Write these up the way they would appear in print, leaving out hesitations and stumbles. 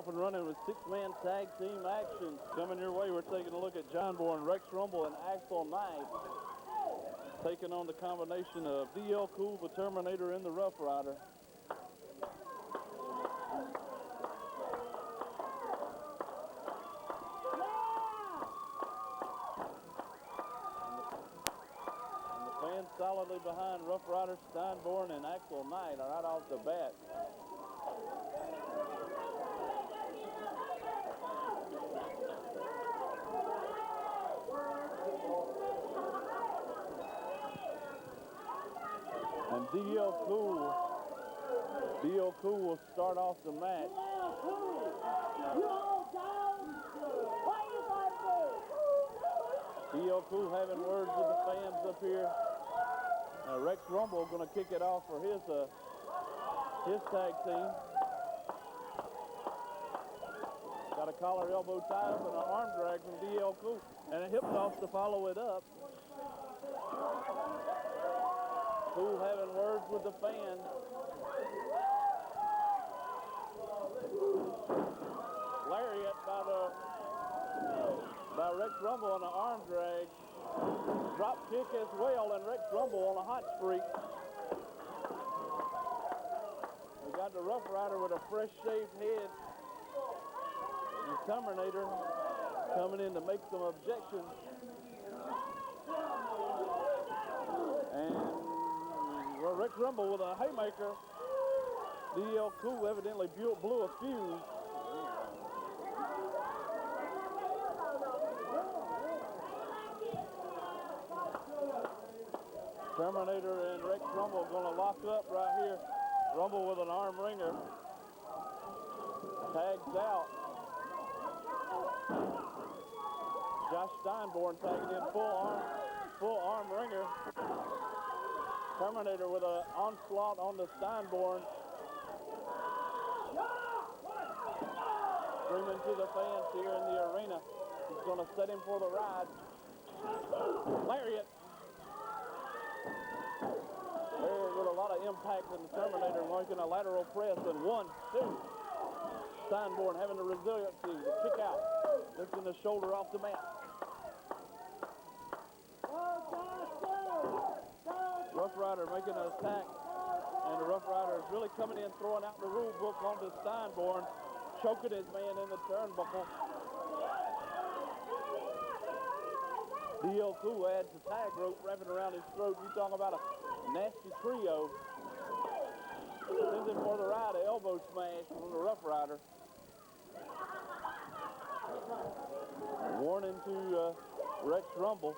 off and running with six-man tag team action. Coming your way, we're taking a look at John Bourne, Rex Rumble, and Axel Knight. Taking on the combination of D.L. Cool, the Terminator, and the Rough Rider. And the fans solidly behind Rough Rider, Steinborn, and Axel Knight right off the bat. And D.L. Cool will start off the match. D.L. Cool having words with the fans up here. Rex Rumble going to kick it off for his tag team. Got a collar elbow tie up and an arm drag from D.L. Cool. And a hip toss to follow it up. Cool having words with the fans. Lariat by Rex Rumble on an arm drag. Drop kick as well, and Rex Rumble on a hot streak. We got the Rough Rider with a fresh shaved head. And Terminator coming in to make some objections. And well, Rex Rumble with a haymaker. D.L. Cool evidently blew a fuse. Terminator and Rex Rumble going to lock up right here. Rumble with an arm ringer. Tags out. Josh Steinborn tagging in full arm ringer. Terminator with an onslaught on the Steinborn. Screaming to the fans here in the arena. He's going to set him for the ride. Lariat. There with a lot of impact in the Terminator, making a lateral press, and 1, 2. Steinborn having the resiliency to kick out, lifting the shoulder off the mat. Rough Rider making an attack, and the Rough Rider is really coming in, throwing out the rule book onto Steinborn, choking his man in the turnbuckle. D.L. Cool adds the tag rope wrapping around his throat. You talking about a nasty trio. Sends him for the ride, an elbow smash from the Rough Rider. Warning to Rex Rumble.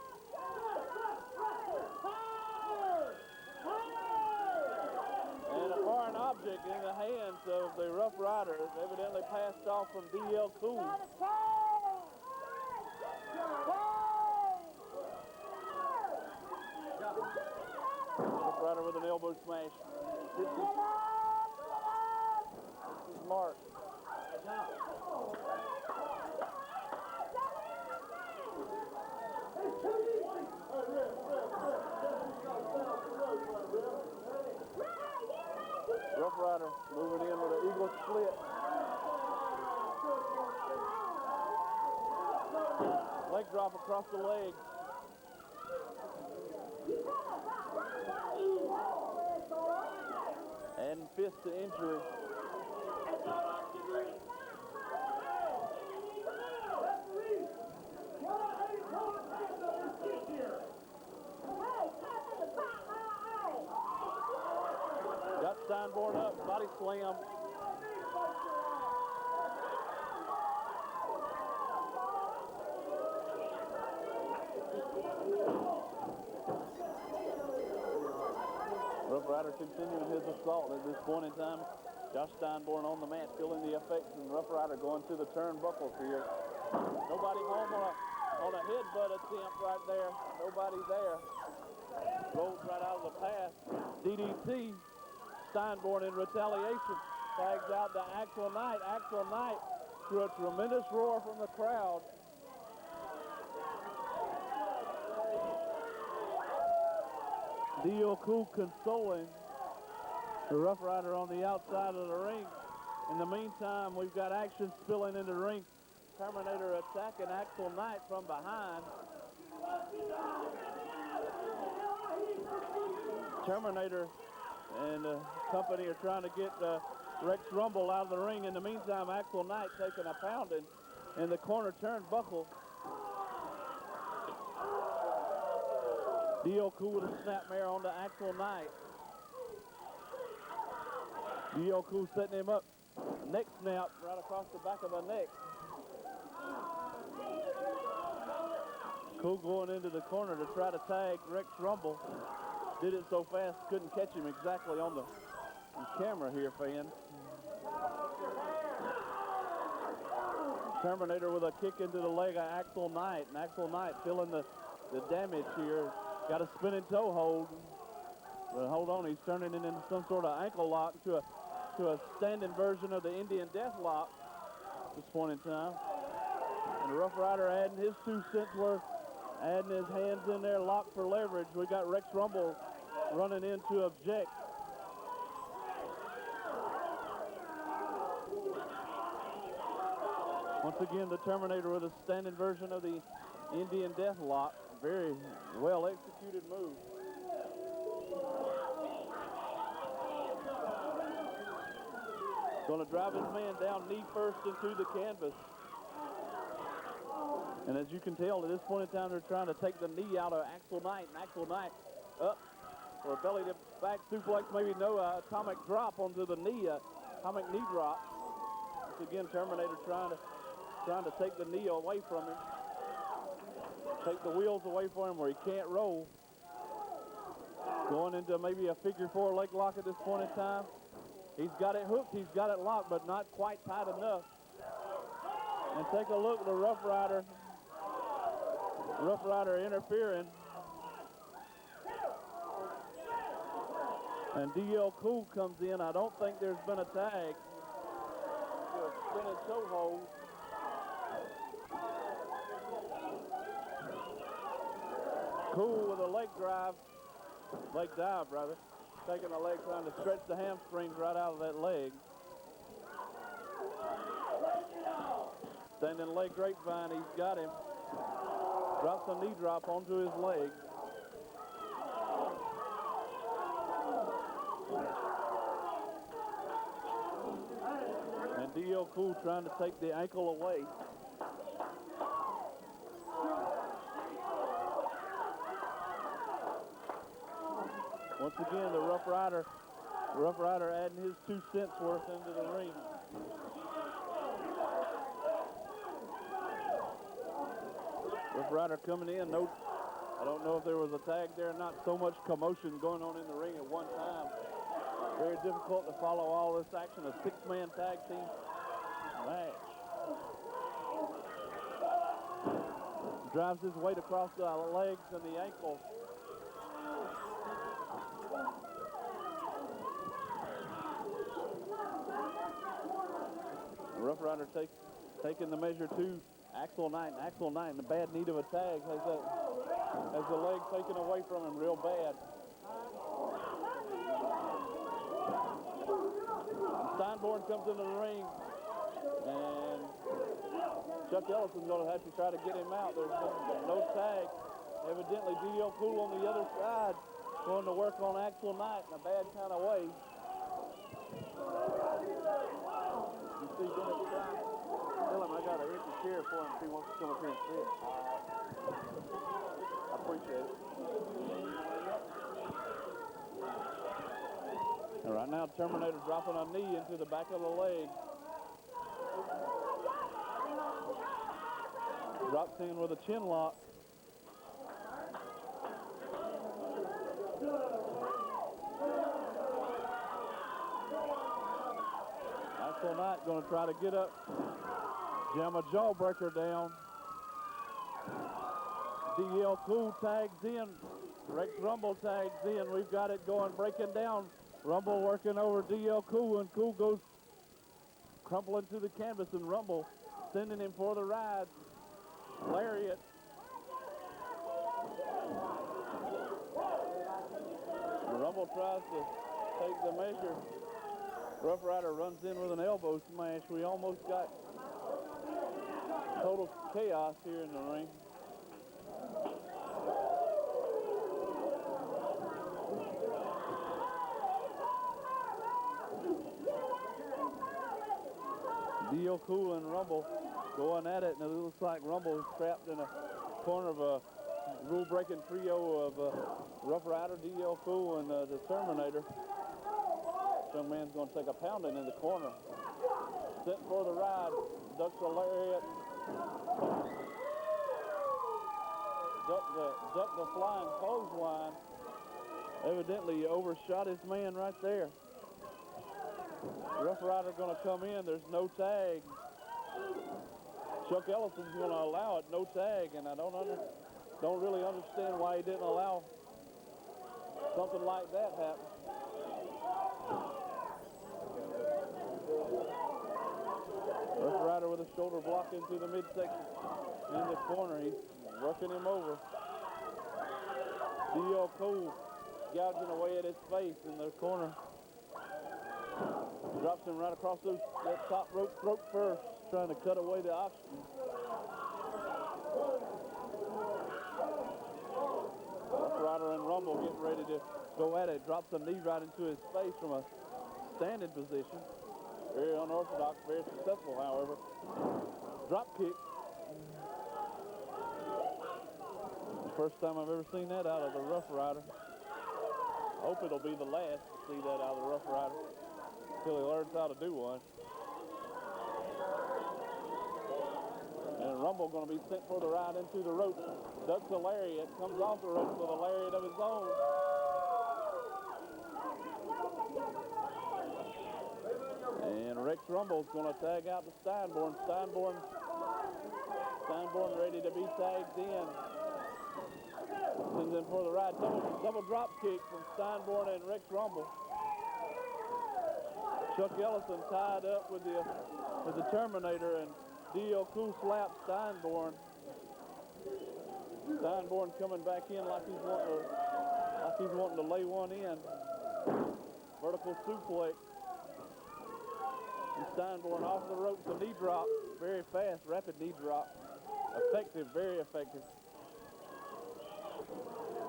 And a foreign object in the hands of the Rough Riders, evidently passed off from D.L. Cool. Rough Rider with an elbow smash. This is Mark. Rough Rider moving in with an eagle split. Leg drop across the leg. And fist to injury. Got Steinborn up, body slam. Rough Rider continuing his assault at this point in time. Josh Steinborn on the mat, feeling the effects, and Rough Rider going to the turnbuckles here. Nobody home on a headbutt attempt right there. Nobody there. Rolls right out of the path. DDT. Steinborn in retaliation. Tags out to Axel Knight. Axel Knight through a tremendous roar from the crowd. D.L. Cool consoling the Rough Rider on the outside of the ring. In the meantime, we've got action spilling into the ring. Terminator attacking Axel Knight from behind. Terminator and company are trying to get Rex Rumble out of the ring. In the meantime, Axel Knight taking a pounding in the corner turnbuckle. D.L. Cool with a snapmare onto Axel Knight. D.L. Cool setting him up. Neck snap right across the back of the neck. Cool going into the corner to try to tag Rex Rumble. Did it so fast, couldn't catch him exactly on the camera here, fans. Terminator with a kick into the leg of Axel Knight. And Axel Knight feeling the damage here. Got a spinning toe hold. But hold on, he's turning it into some sort of ankle lock to a standing version of the Indian Death Lock at this point in time. And the Rough Rider adding his 2 cents worth, adding his hands in there, locked for leverage. We got Rex Rumble running in to object. Once again, the Terminator with a standing version of the Indian Death Lock. Very well executed move. Going to drive his man down knee first into the canvas. And as you can tell, at this point in time, they're trying to take the knee out of Axel Knight. And Axel Knight up for a belly to back suplex, maybe no atomic drop onto the knee, atomic knee drop. Once again, Terminator trying to take the knee away from him. Take the wheels away from him where he can't roll. Going into maybe a figure 4 leg lock at this point in time. He's got it hooked, he's got it locked, but not quite tight enough. And take a look at the Rough Rider. Rough Rider interfering. And D.L. Cool comes in. I don't think there's been a tag. A spinning toe hold. Cool with a leg dive, rather. Taking the leg, trying to stretch the hamstrings right out of that leg. Standing leg grapevine, he's got him. Drops a knee drop onto his leg. And D.L. Cool trying to take the ankle away. Once again, the Rough Rider adding his 2 cents worth into the ring. Rough Rider coming in. No, I don't know if there was a tag there or not. So much commotion going on in the ring at one time. Very difficult to follow all this action. A 6-man tag team match. Drives his weight across the legs and the ankle. Rough Rider taking the measure to Axel Knight. And Axel Knight in the bad need of a tag. Has the leg taken away from him real bad. Steinborn comes into the ring. And Chuck Ellison's going to have to try to get him out. There's been no tag. Evidently, D.L. Cool on the other side going to work on Axel Knight in a bad kind of way. You see Dennis trying. Tell him I got an empty chair for him if he wants to come up here and sit. I appreciate it. And right now, Terminator dropping a knee into the back of the leg. Drops in with a chin lock. Axel Knight going to try to get up, jam a jawbreaker down. D.L. Cool tags in. Rex Rumble tags in. We've got it going, breaking down. Rumble working over D.L. Cool, and Cool goes crumpling to the canvas, and Rumble sending him for the ride. Lariat. Rumble tries to take the measure. Rough Rider runs in with an elbow smash. We almost got total chaos here in the ring. D.O. Cool and Rumble going at it, and it looks like Rumble is trapped in a corner of a rule-breaking trio of Rough Rider, D.O. Cool, and the Terminator. Young man's going to take a pounding in the corner. Sent for the ride, ducks a lariat. Duck the flying clothesline. Evidently overshot his man right there. Rough Rider going to come in. There's no tag. Chuck Ellison's going to allow it, no tag, and I don't really understand why he didn't allow something like that happen. Rough Rider with a shoulder block into the midsection. In the corner, he's working him over. D.L. Cole gouging away at his face in the corner. Drops him right across that top rope throat first, trying to cut away the oxygen. Rough Rider and Rumble getting ready to go at it. Drops a knee right into his face from a standing position. Very unorthodox, very successful, however. Drop kick. First time I've ever seen that out of the Rough Rider. Hope it'll be the last to see that out of the Rough Rider until he learns how to do one. And Rumble going to be sent for the ride into the rope. Ducks a lariat, comes off the rope with a lariat of his own. And Rex Rumble's going to tag out to Steinborn. Steinborn ready to be tagged in. Sends in for the ride. Double drop kick from Steinborn and Rex Rumble. Chuck Ellison tied up with the Terminator, and D.O. Cool slaps Steinborn. Steinborn coming back in like he's wanting to lay one in. Vertical suplex. And Steinborn off the ropes, a knee drop. Very fast, rapid knee drop. Effective, very effective.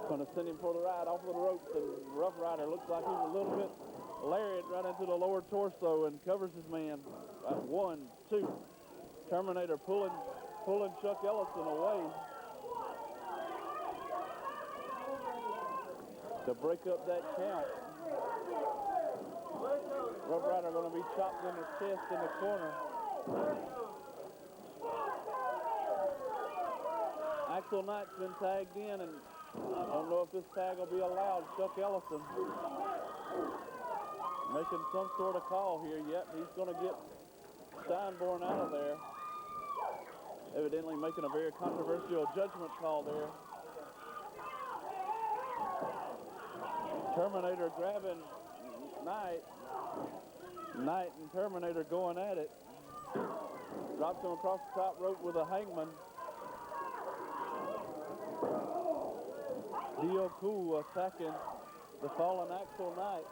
Going to send him for the ride off of the ropes, and Rough Rider looks like he's a little bit lariat right into the lower torso and covers his man. 1, 2. Terminator pulling Chuck Ellison away to break up that count. Rough Rider going to be chopped in the chest in the corner. Axel Knight's been tagged in, and I don't know if this tag will be allowed. Chuck Ellison making some sort of call here. Yep, he's going to get Steinborn out of there. Evidently making a very controversial judgment call there. Terminator grabbing Knight. Knight and Terminator going at it. Drops him across the top rope with a hangman. D.O. Cool attacking the fallen Axel Knight.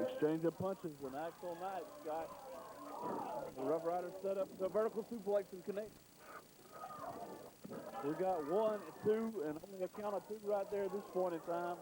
Exchange of punches, and Axel Knight got the Rough Rider set up the vertical suplex and connect. We got 1, 2, and only a count of 2 right there at this point in time.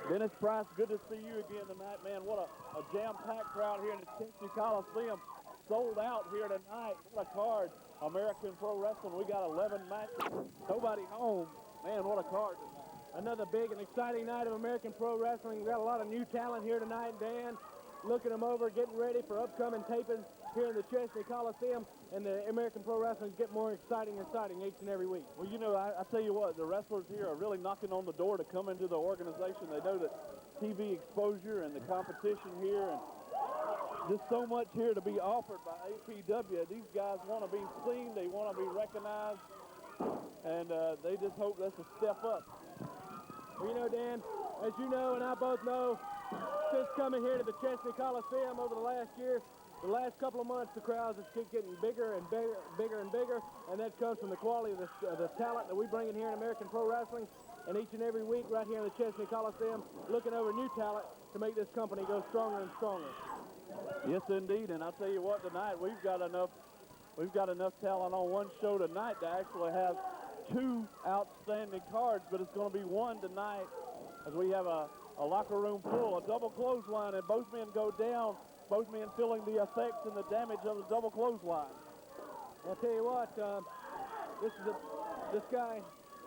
Dennis Price, good to see you again tonight, man. What a jam-packed crowd here in the Chesnee Coliseum. Sold out here tonight. What a card. American Pro Wrestling, we got 11 matches. Nobody home. Man, what a card tonight. Another big and exciting night of American Pro Wrestling. We've got a lot of new talent here tonight, Dan. Looking them over, getting ready for upcoming tapings here in the Chesnee Coliseum, and the American Pro Wrestling get more exciting each and every week. Well, you know, I tell you what, the wrestlers here are really knocking on the door to come into the organization. They know that TV exposure and the competition here, and just so much here to be offered by APW. These guys want to be seen, they want to be recognized, and they just hope that's a step up. Well, you know, Dan, as you know and I both know, since coming here to the Chesnee Coliseum over the last year, the last couple of months, the crowds just keep getting bigger and bigger and bigger, and that comes from the quality of the talent that we bring in here in American Pro Wrestling. And each and every week right here in the Chesnee Coliseum, looking over new talent to make this company go stronger and stronger. Yes, indeed, and I'll tell you what, tonight we've got enough talent on one show tonight to actually have two outstanding cards, but it's going to be one tonight as we have a locker room full, a double clothesline, and both men go down, both men feeling the effects and the damage of the double clothesline. I'll tell you what, this guy,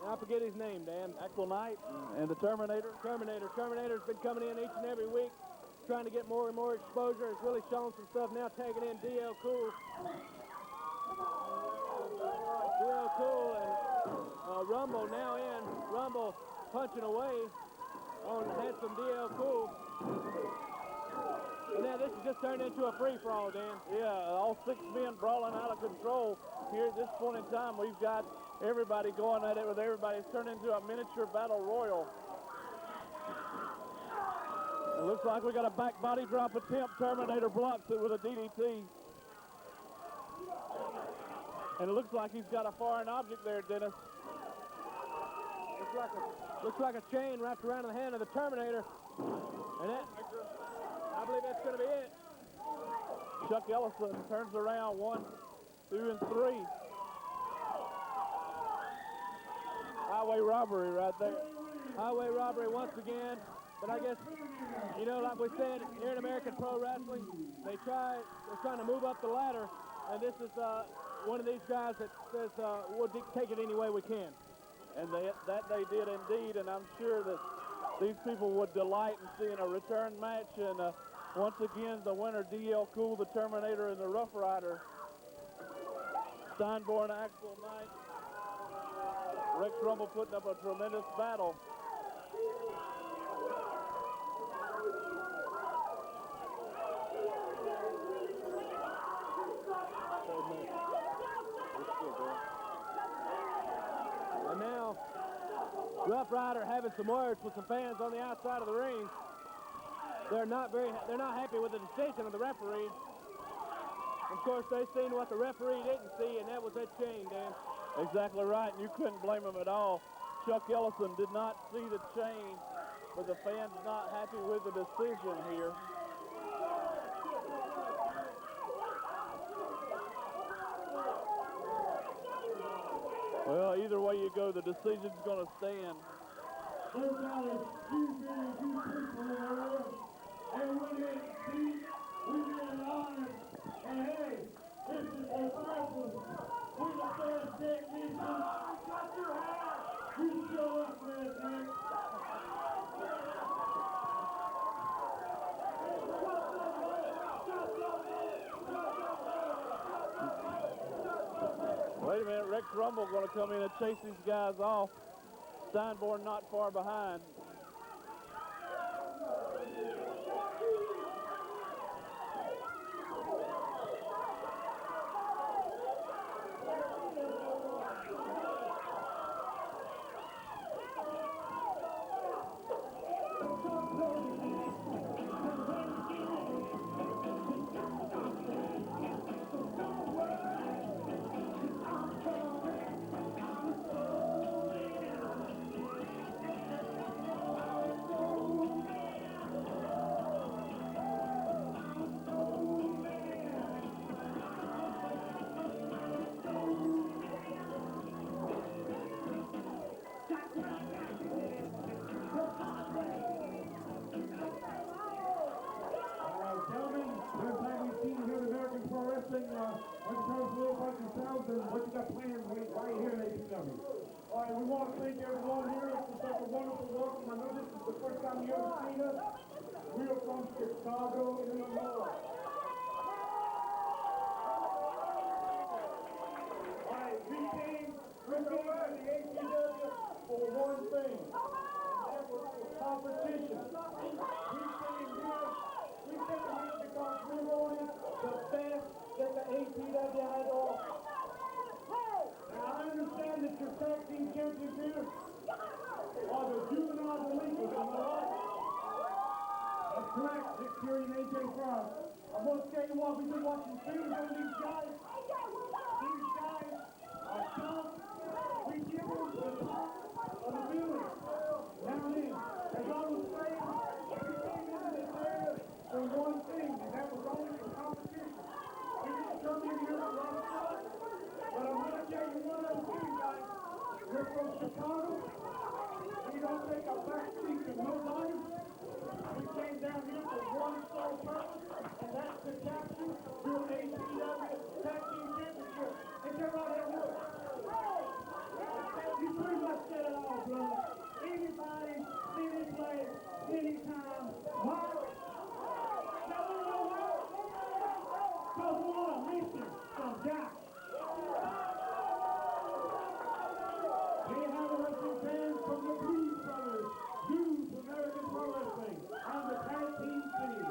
I forget his name, Dan. Axel Knight and the Terminator. Terminator's been coming in each and every week, trying to get more and more exposure. It's really showing some stuff now, tagging in DL Cool. DL Cool and Rumble now in. Rumble punching away on handsome DL Cool. And now this has just turned into a free-for-all, Dan. Yeah, all six men brawling out of control. Here at this point in time, we've got everybody going at it with everybody. It's turned into a miniature battle royal. It looks like we got a back body drop attempt. Terminator blocks it with a DDT. And it looks like he's got a foreign object there, Dennis. Looks like a chain wrapped around the hand of the Terminator. And that, I believe that's going to be it. Chuck Ellison turns around 1, 2, and 3. Highway robbery right there. Highway robbery once again. But I guess, you know, like we said, here in American Pro Wrestling, they're trying to move up the ladder. And this is one of these guys that says, we'll take it any way we can. And that they did indeed, and I'm sure that these people would delight in seeing a return match. And once again, the winner, DL Cool, the Terminator, and the Rough Rider. Steinborn, Axel Knight. Rex Rumble putting up a tremendous battle. And now, Rough Rider having some words with some fans on the outside of the ring. They're not happy with the decision of the referee. Of course, they've seen what the referee didn't see, and that was that chain, Dan. Exactly right, and you couldn't blame him at all. Chuck Ellison did not see the chain, but the fans not happy with the decision here. Well, either way you go, the decision's going to stand. There's not a few very few people in the world, and we get beat, we get honest, and hey, this is a person. We're the first technician. Cut your hair! You show up, redneck. Wait a minute, Rex Rumble going to come in and chase these guys off. Steinborn not far behind. All right, we want to thank everyone here for such a wonderful welcome. I know this is the first time you ever seen us. We are from Chicago, Illinois. All right, we came to the ACW for one thing, and that was for competition. We came here because we wanted the best that the ACW had to offer. Now, I understand that your tag team champions here are the Juvenile Correct. Nick Fury and AJ Frost. I'm going to tell you what, we've been watching film on these guys. These guys are tough. We give them the top of the building. Now then, as I was saying, we came into this area for one thing, and that was only for competition. We didn't come in here for rough stuff. But I'm going to tell you one other thing, guys. We're from Chicago. We don't take a back seat to nobody. We came down here for one sole purpose, and that's to capture your ACW Tag Team Championship. Ain't that right, Edward? You pretty much said it all, brother. Anybody, any place, anytime. Why? Now we know why. Because we're on a mission from God. We have a representative from the Blues Brothers, Blues American Pro Wrestling, on the tag team team.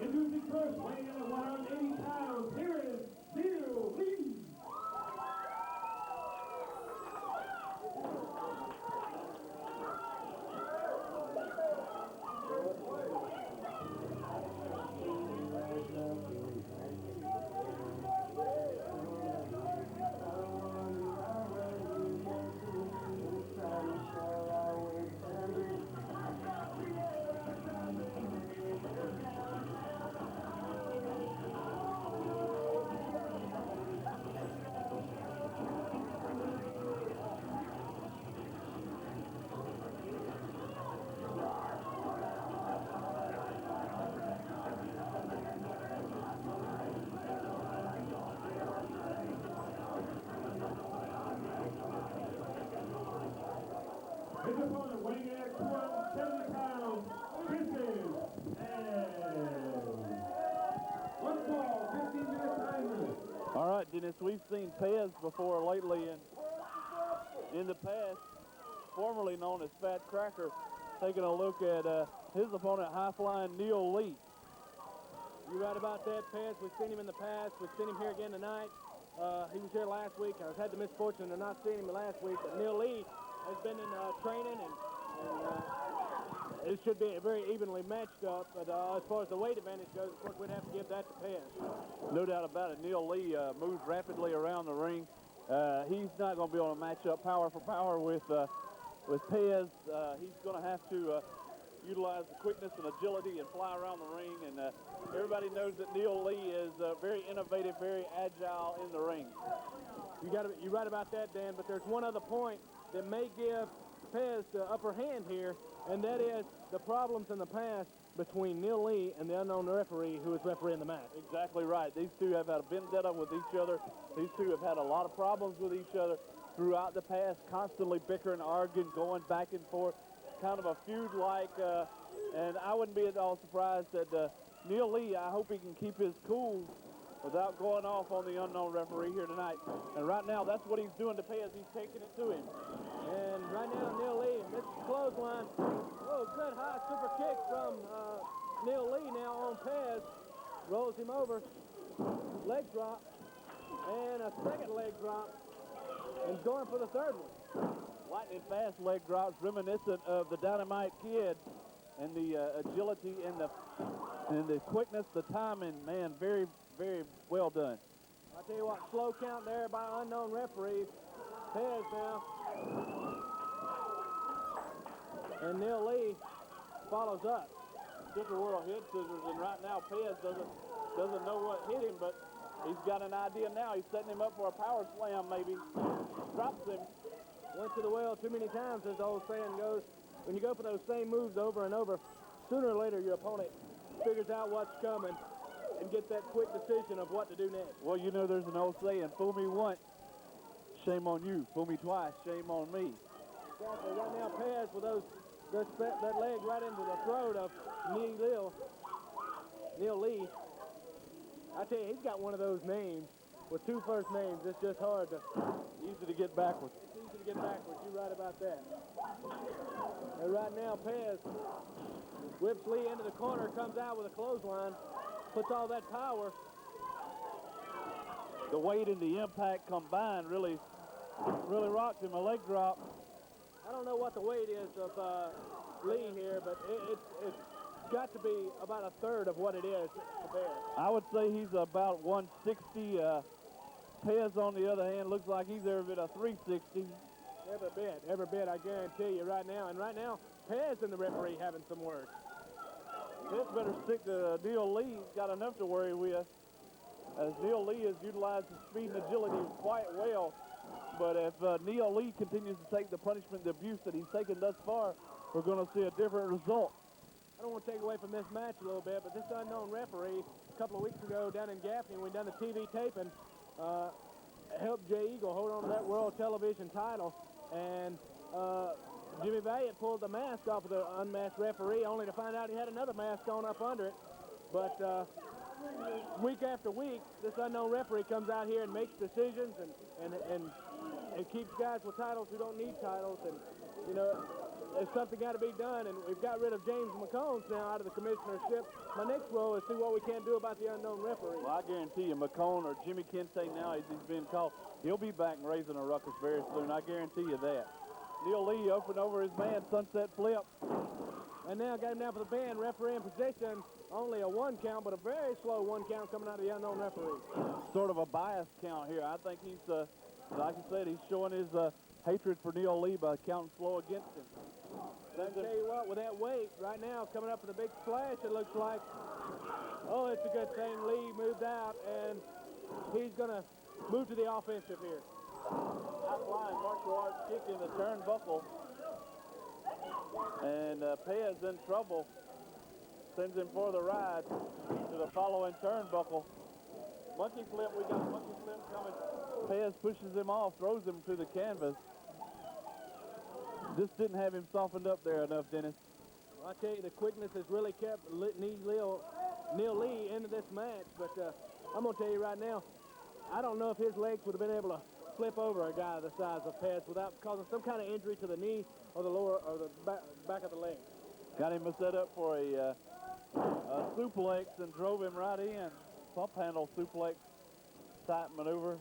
Introducing first, weighing in at 180 pounds, here is Neil Lee. His opponent weighing in at 270 pounds, this is one fall, 15-minute timer. All right, Dennis, we've seen Pez before lately, and in the past, formerly known as Fat Cracker, taking a look at his opponent, high-flying Neil Lee. You're right about that, Pez. We've seen him in the past. We've seen him here again tonight. He was here last week. I've had the misfortune of not seeing him last week, but Neil Lee has been in training, and it should be very evenly matched up. But as far as the weight advantage goes, of course, we'd have to give that to Pez. No doubt about it. Neil Lee moves rapidly around the ring. He's not going to be able to match up power for power with Pez. He's going to have to utilize the quickness and agility and fly around the ring. And everybody knows that Neil Lee is very innovative, very agile in the ring. You're right about that, Dan, but there's one other point that may give Pez the upper hand here, and that is the problems in the past between Neil Lee and the unknown referee who is refereeing the match. Exactly right. These two have had a vendetta with each other. These two have had a lot of problems with each other throughout the past, constantly bickering, arguing, going back and forth, kind of a feud-like, and I wouldn't be at all surprised that Neil Lee, I hope he can keep his cool without going off on the unknown referee here tonight. And right now, that's what he's doing to Pez. He's taking it to him. And right now, Neil Lee, this clothesline. Oh, good high super kick from Neil Lee now on Pez. Rolls him over. Leg drop. And a second leg drop. And going for the third one. Lightning fast leg drops, reminiscent of the Dynamite Kid, and the agility and the quickness, the timing, man, very, very well done. I'll tell you what, slow count there by unknown referees. Pez now. And Neil Lee follows up. Scissor World head scissors, and right now Pez doesn't know what hit him, but he's got an idea now. He's setting him up for a power slam, maybe. Drops him. Went to the well too many times, as the old saying goes. When you go for those same moves over and over, sooner or later your opponent figures out what's coming and gets that quick decision of what to do next. Well, you know there's an old saying, fool me once, shame on you. Fool me twice, shame on me. Exactly. Right now, Pez with that leg right into the throat of Neil Lee. I tell you, he's got one of those names with two first names. It's just hard to... Easy to get backwards. It's easy to get backwards. You're right about that. And right now, Pez whips Lee into the corner, comes out with a clothesline, puts all that power. The weight and the impact combined really rocked him. A leg drop. I don't know what the weight is of Lee here, but it's got to be about a third of what it is to Pez. I would say he's about 160. Pez, on the other hand, looks like he's every bit a 360. Every bit, I guarantee you right now. And right now, Pez and the referee having some words. Pez better stick to Neil Lee. He's got enough to worry with, as Neil Lee has utilized his speed and agility quite well. But if Neil Lee continues to take the punishment, the abuse that he's taken thus far, we're going to see a different result. I don't want to take away from this match a little bit, but this unknown referee, a couple of weeks ago down in Gaffney, when we done the TV taping, helped Jay Eagle hold on to that world television title. And Jimmy Valiant pulled the mask off of the unmasked referee, only to find out he had another mask on up under it. But week after week, this unknown referee comes out here and makes decisions and keeps guys with titles who don't need titles. And, you know, there's something got to be done. And we've got rid of James McCombs now out of the commissionership. My next role is see what we can do about the unknown referee. Well, I guarantee you, McCone or Jimmy Kente now, as he's been called, he'll be back and raising a ruckus very soon. I guarantee you that. Neil Lee opened over his man, sunset flip. And now got him down for the band. Referee in position. Only a one count, but a very slow one count coming out of the unknown referee. Sort of a bias count here. I think he's, like I said, he's showing his hatred for Neil Lee by counting slow against him. I tell you what, with that weight right now coming up with a big splash, it looks like, oh, it's a good thing Lee moved out, and he's going to move to the offensive here. High-flying martial arts kick in the turnbuckle. And Pez in trouble. Sends him for the ride to the following turnbuckle. Monkey flip, we got a monkey flip coming. Pez pushes him off, throws him to the canvas. Just didn't have him softened up there enough, Dennis. Well, I tell you, the quickness has really kept Neil Lee into this match. But I'm going to tell you right now, I don't know if his legs would have been able to flip over a guy the size of Pez without causing some kind of injury to the knee or the lower or the back of the leg. Got him set up for a suplex and drove him right in. Pump handle suplex type maneuver.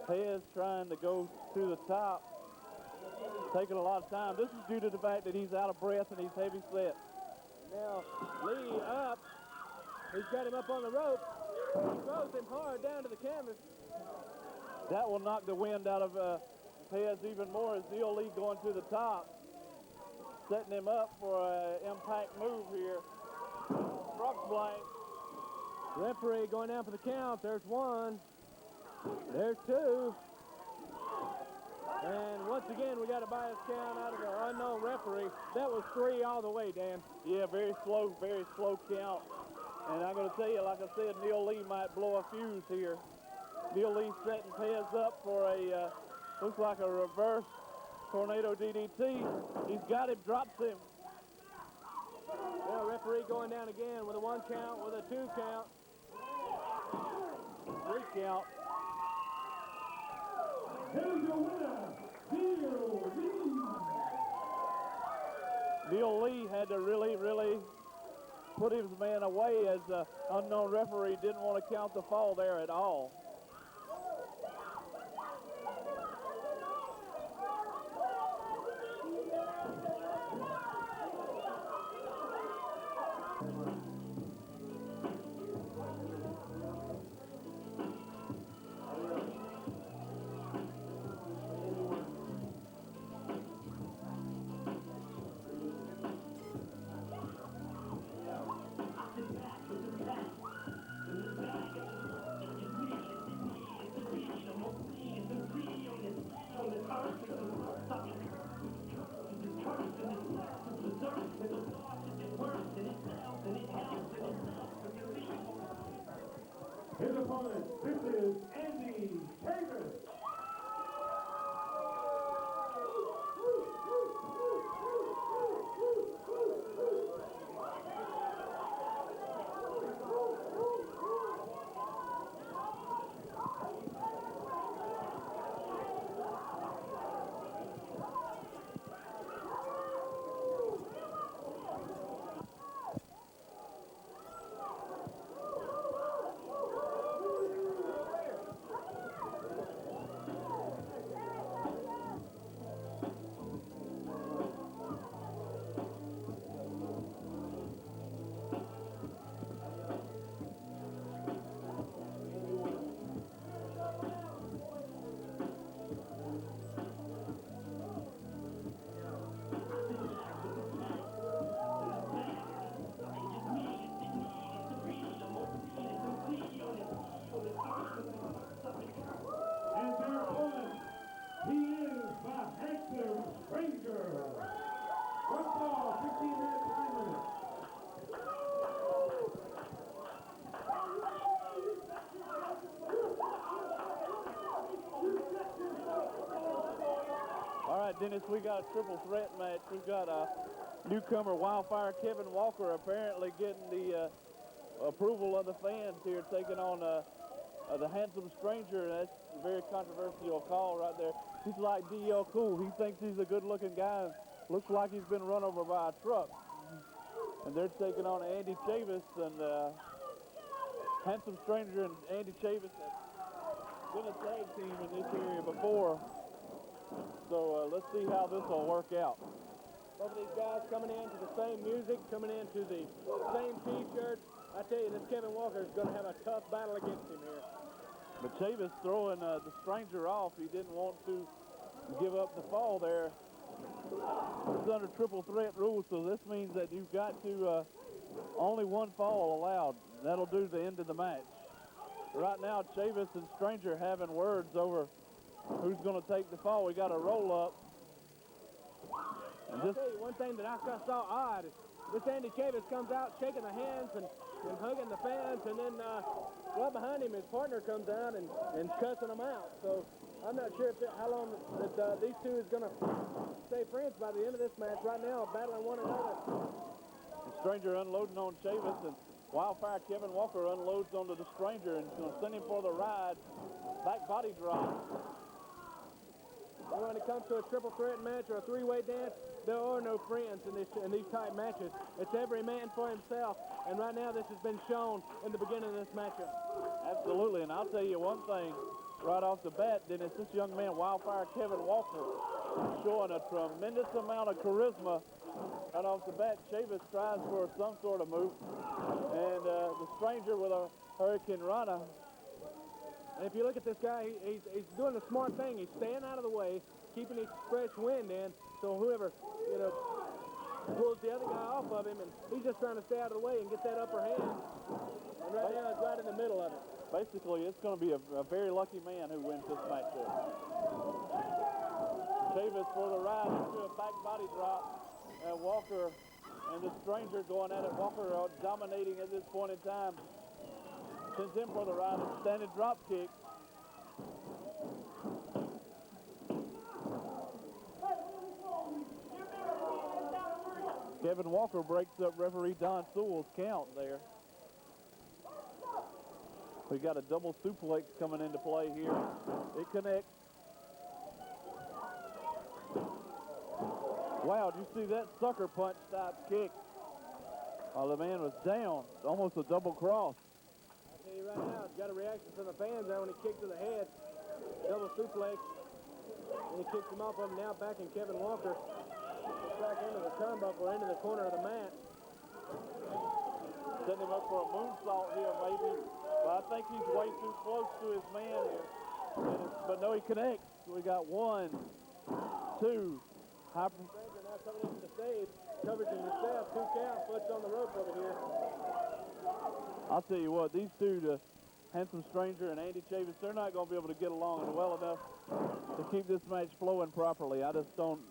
Pez trying to go to the top. Taking a lot of time. This is due to the fact that he's out of breath and he's heavy set. Now, Lee up. He's got him up on the rope. He throws him hard down to the canvas. That will knock the wind out of Pez even more as Neil Lee going to the top. Setting him up for an impact move here. Frog blank. Referee going down for the count. There's one. There's two. And once again, we got a bias count out of the unknown referee. That was three all the way, Dan. Yeah, very slow count. And I'm going to tell you, like I said, Neil Lee might blow a fuse here. Neil Lee setting Pez up for a, looks like a reverse tornado DDT. He's got him, drops him. Well, referee going down again with a one count, with a two count. Three count. Here's your winner, Neil Lee. Neil Lee had to really put his man away as the unknown referee didn't want to count the fall there at all. Dennis, we got a triple threat match. We've got newcomer Wildfire Kevin Walker apparently getting the approval of the fans here, taking on the handsome stranger. That's a very controversial call right there. He's like D.L. Cool. He thinks he's a good-looking guy. Looks like he's been run over by a truck. And they're taking on Andy Chavis, and handsome stranger and Andy Chavis have been a tag team in this area before. So let's see how this will work out. Both of these guys coming into the same music, coming into the same T-shirts. I tell you, this Kevin Walker is going to have a tough battle against him here. But Chavis throwing the stranger off. He didn't want to give up the fall there. It's under triple threat rules, so this means that you've got to only one fall allowed. That'll do the end of the match. Right now, Chavis and Stranger having words over who's going to take the fall. We got a roll up. And I'll tell you one thing that I saw odd is this Andy Chavis comes out shaking the hands and hugging the fans, and then right behind him his partner comes out and cussing him out. So I'm not sure how long that these two is going to stay friends by the end of this match. Right now, battling one another. The Stranger unloading on Chavis, and Wildfire Kevin Walker unloads onto the Stranger and is going to send him for the ride. Back body drop. When it comes to a triple threat match or a three-way dance, there are no friends in these type matches. It's every man for himself, and right now this has been shown in the beginning of this matchup. Absolutely, and I'll tell you one thing right off the bat, Dennis, this young man, Wildfire Kevin Walker, showing a tremendous amount of charisma. Right off the bat, Chavis tries for some sort of move, and the Stranger with a Hurricane Rana. And if you look at this guy, he's doing the smart thing. He's staying out of the way, keeping his fresh wind in, so whoever, pulls the other guy off of him, and he's just trying to stay out of the way and get that upper hand. And right now, he's right in the middle of it. Basically, it's going to be a very lucky man who wins this matchup. Chavis for the ride into a back body drop, and Walker and the Stranger going at it. Walker dominating at this point in time. Sends him for the ride, and standing drop kick. Kevin Walker breaks up referee Don Sewell's count there. We got a double suplex coming into play here. It connects. Wow, did you see that sucker punch type kick? Oh, the man was down. Almost a double cross. I'll tell you right now, it's got a reaction from the fans there when he kicked to the head. Double suplex. And he kicks him off of him now, backing Kevin Walker back into the turnbuckle, into the corner of the mat. Setting him up for a moonsault here, maybe. But I think he's way too close to his man here. But no, he connects. We got 1, 2. Stranger now coming into the stage, covers himself, 2 count, foots on the rope over here. I'll tell you what, these two, the handsome Stranger and Andy Chavis, they're not going to be able to get along well enough to keep this match flowing properly. I just don't.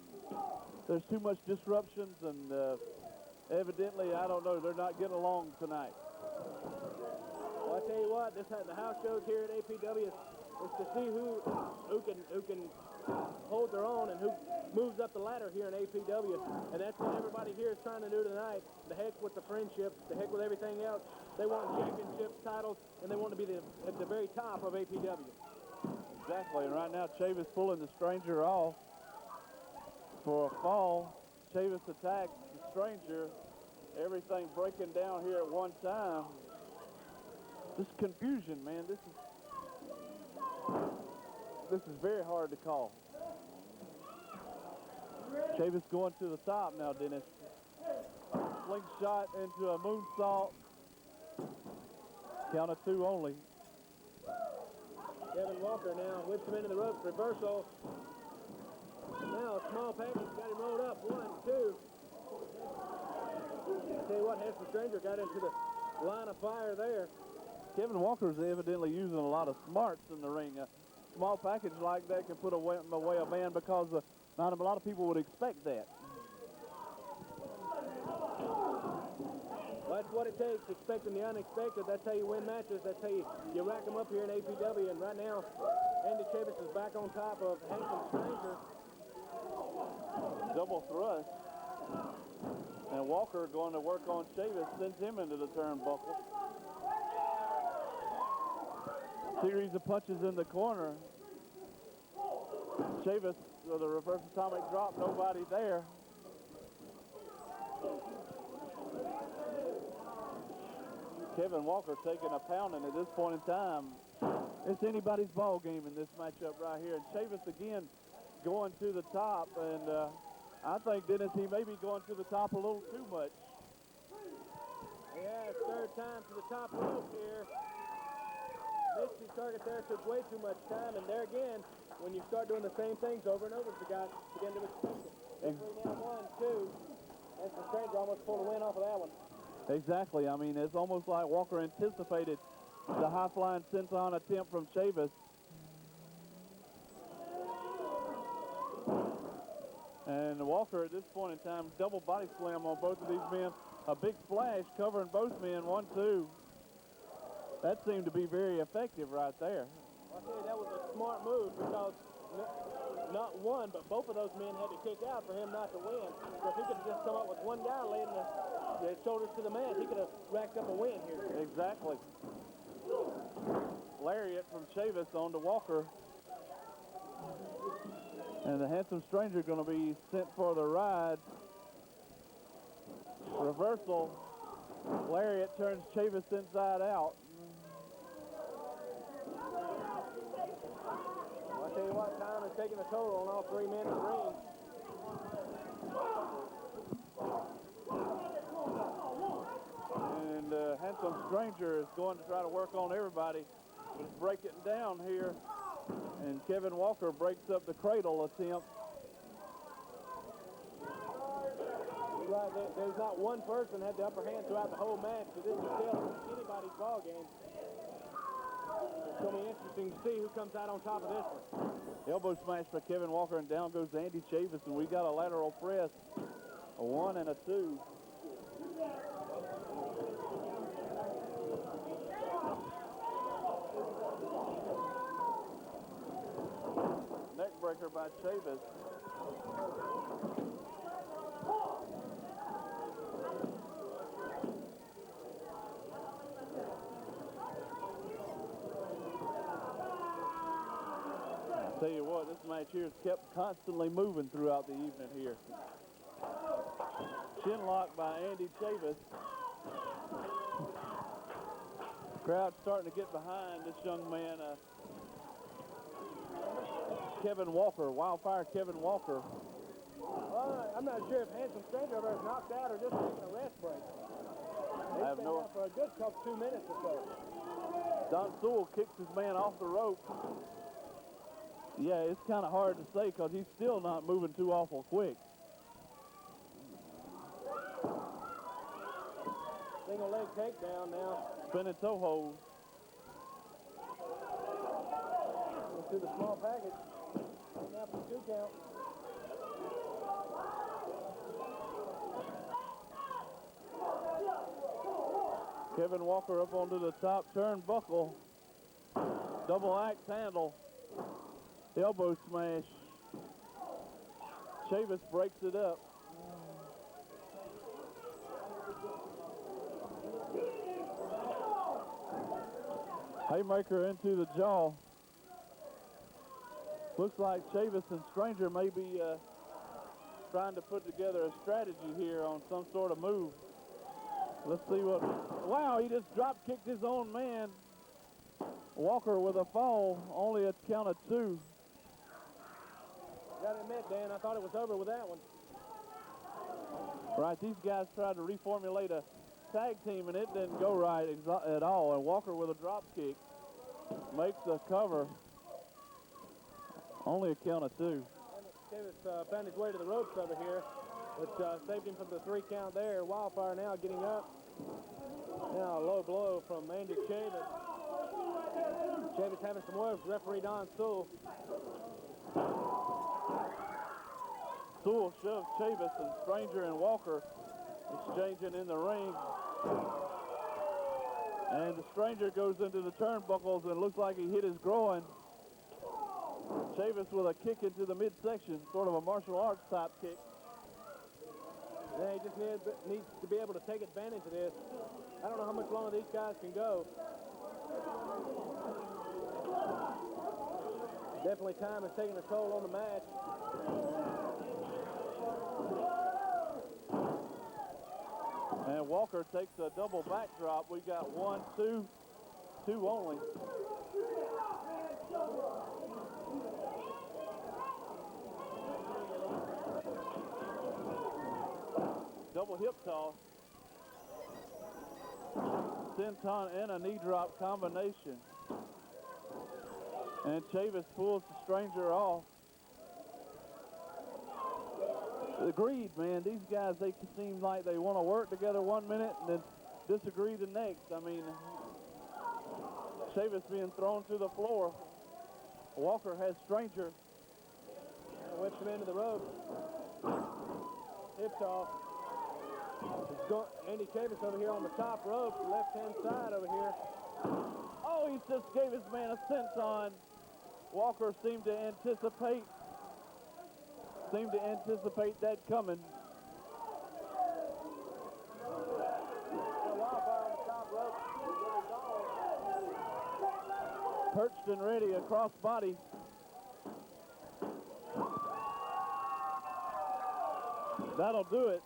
There's too much disruptions, and evidently, I don't know, they're not getting along tonight. Well, I tell you what, the house shows here at APW is to see who can hold their own and who moves up the ladder here in APW. And that's what everybody here is trying to do tonight. The heck with the friendships, the heck with everything else. They want championships, titles, and they want to be at the very top of APW. Exactly, and right now Chavis pulling the Stranger off for a fall. Chavis attacks the Stranger. Everything breaking down here at one time. This confusion, man. This is very hard to call. Chavis going to the top now, Dennis. Slingshot into a moonsault. Count of 2 only. Kevin Walker now whips him into the ropes. Reversal. Now a small package got him rolled up. 1, 2. I'll tell you what, Handsome Stranger got into the line of fire there. Kevin Walker's evidently using a lot of smarts in the ring. A small package like that can put away a man because not a lot of people would expect that. Well, that's what it takes, expecting the unexpected. That's how you win matches. That's how you rack them up here in APW. And right now, Andy Chavis is back on top of Handsome Stranger. Double thrust. And Walker going to work on Chavis, sends him into the turnbuckle. Series of punches in the corner. Chavis with a reverse atomic drop, nobody there. Kevin Walker taking a pounding at this point in time. It's anybody's ball game in this matchup right here. And Chavis again going to the top, and I think, Dennis, he may be going to the top a little too much. Yeah, third time to the top rope here. Missed his target there, took way too much time, and there again, when you start doing the same things over and over, the guys begin to expect it. Referee now 1-2. And the stranger almost pulled a win off of that one. Exactly. I mean, it's almost like Walker anticipated the high-flying senton attempt from Chavis. And Walker at this point in time, double body slam on both of these men. A big splash covering both men, 1-2. That seemed to be very effective right there. I'll tell you, that was a smart move because not one, but both of those men had to kick out for him not to win. So if he could have just come up with one guy laying the shoulders to the mat, he could have racked up a win here. Exactly. Lariat from Chavis on to Walker. And the handsome stranger going to be sent for the ride. Reversal. Lariat turns Chavis inside out. I'll tell you what, time is taking a toll on all three men in the ring. And handsome stranger is going to try to work on everybody. Just break it down here. And Kevin Walker breaks up the cradle attempt. Right, there's not one person had the upper hand throughout the whole match, so this is still anybody's ball game. It's going to be interesting to see who comes out on top of this one. Elbow smash by Kevin Walker, and down goes Andy Chavis, and we got a lateral press, a 1 and a 2. Neck breaker by Chavis. Tell you what, this match here has kept constantly moving throughout the evening here. Chin lock by Andy Chavis. Crowd starting to get behind this young man, Kevin Walker, Wildfire Kevin Walker. Well, I'm not sure if Handsome Stranger over is knocked out or just taking a rest break. He's I have been no. out for a good 2 minutes or so. Don Sewell kicks his man off the rope. Yeah, it's kind of hard to say because he's still not moving too awful quick. Single leg takedown now. Spinning toe hold. Into the small package. Now for 2 count. Kevin Walker up onto the top turnbuckle. Double axe handle. Elbow smash. Chavis breaks it up. Haymaker into the jaw. Looks like Chavis and Stranger may be trying to put together a strategy here on some sort of move. Let's see what... Wow, he just drop kicked his own man. Walker with a fall, only a count of 2. Gotta admit, Dan, I thought it was over with that one. Right, these guys tried to reformulate a tag team, and it didn't go right at all. And Walker with a drop kick makes the cover. Only a count of 2. Davis found his way to the ropes over here, which saved him from the 3 count there. Wildfire now getting up. Now a low blow from Andy Chavis. Chavis having some work. Referee Don Sewell. Sewell shoves Chavis, and Stranger and Walker exchanging in the ring. And the Stranger goes into the turnbuckles and looks like he hit his groin. Chavis with a kick into the midsection, sort of a martial arts type kick. Yeah, he just needs to be able to take advantage of this. I don't know how much longer these guys can go. Definitely time is taking a toll on the match. And Walker takes a double backdrop. We got 1, 2, 2 only. Double hip toss. Senton and a knee drop combination. And Chavis pulls the stranger off. Agreed, man. These guys, they seem like they want to work together 1 minute and then disagree the next. I mean, Chavis being thrown to the floor. Walker has stranger. Whips him into the rope. Hip toss. Andy Chavis over here on the top rope, left-hand side over here. Oh, he just gave his man a senton. Walker seemed to anticipate that coming. Perched and ready, a cross body. That'll do it.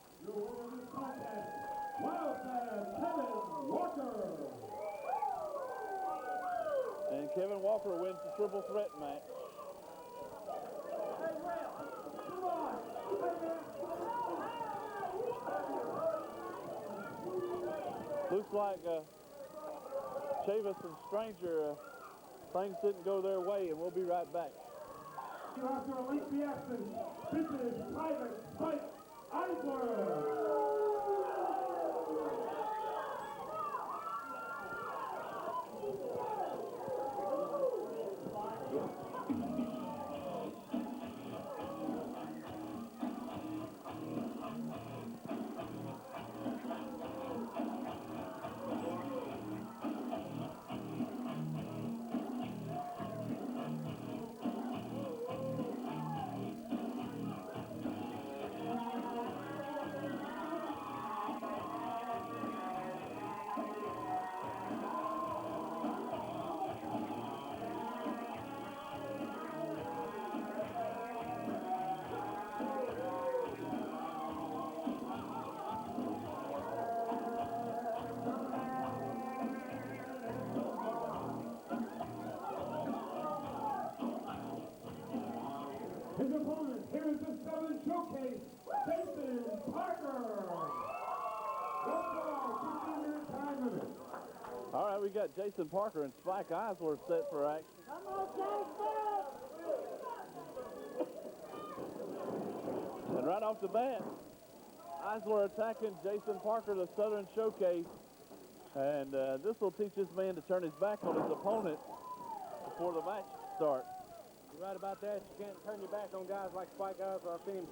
And Kevin Walker wins the triple threat match. Looks like Chavis and Stranger, things didn't go their way, and we'll be right back. After Elite Fiestas, this is Private Spike Eisler. His opponent, here is the Southern Showcase, Jason Parker. One ball, 15-minute time limit. All right, we got Jason Parker and Spike Eisler set for action. Come on, Jason! And right off the bat, Eisler attacking Jason Parker, the Southern Showcase. And this will teach this man to turn his back on his opponent before the match starts. You're right about that. You can't turn your back on guys like Spike Eisler. I've seen him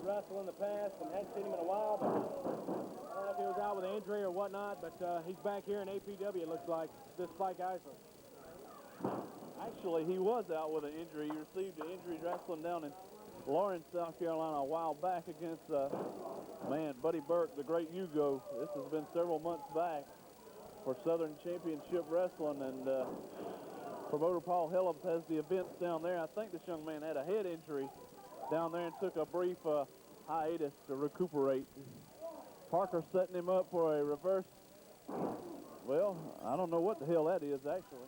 wrestle in the past and hadn't seen him in a while, but I don't know if he was out with an injury or whatnot, but he's back here in APW, it looks like, this Spike Eisler. Actually, he was out with an injury. He received an injury wrestling down in Lawrence, South Carolina a while back against, Buddy Burke, the great Hugo. This has been several months back for Southern Championship Wrestling, and promoter Paul Helms has the events down there. I think this young man had a head injury down there and took a brief hiatus to recuperate. Parker setting him up for a reverse. Well, I don't know what the hell that is, actually.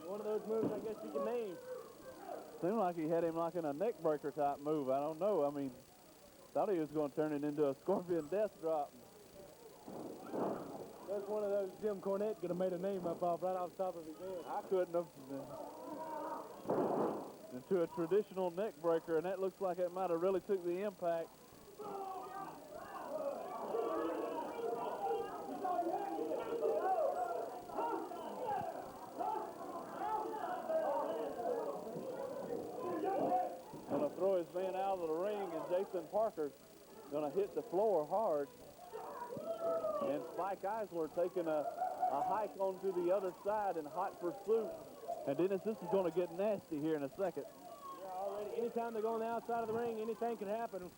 One of those moves I guess you can name. Seemed like he had him like in a neck breaker type move. I don't know. I mean, thought he was going to turn it into a scorpion death drop. That's one of those Jim Cornette could have made a name up off right off the top of his head. I couldn't have. Into a traditional neck breaker, and that looks like it might have really took the impact. Gonna throw his man out of the ring, and Jason Parker's gonna hit the floor hard. And Spike Eisler taking a hike onto the other side in hot pursuit And Dennis, this is going to get nasty here in a second. Yeah, already. Anytime they go on the outside of the ring, anything can happen.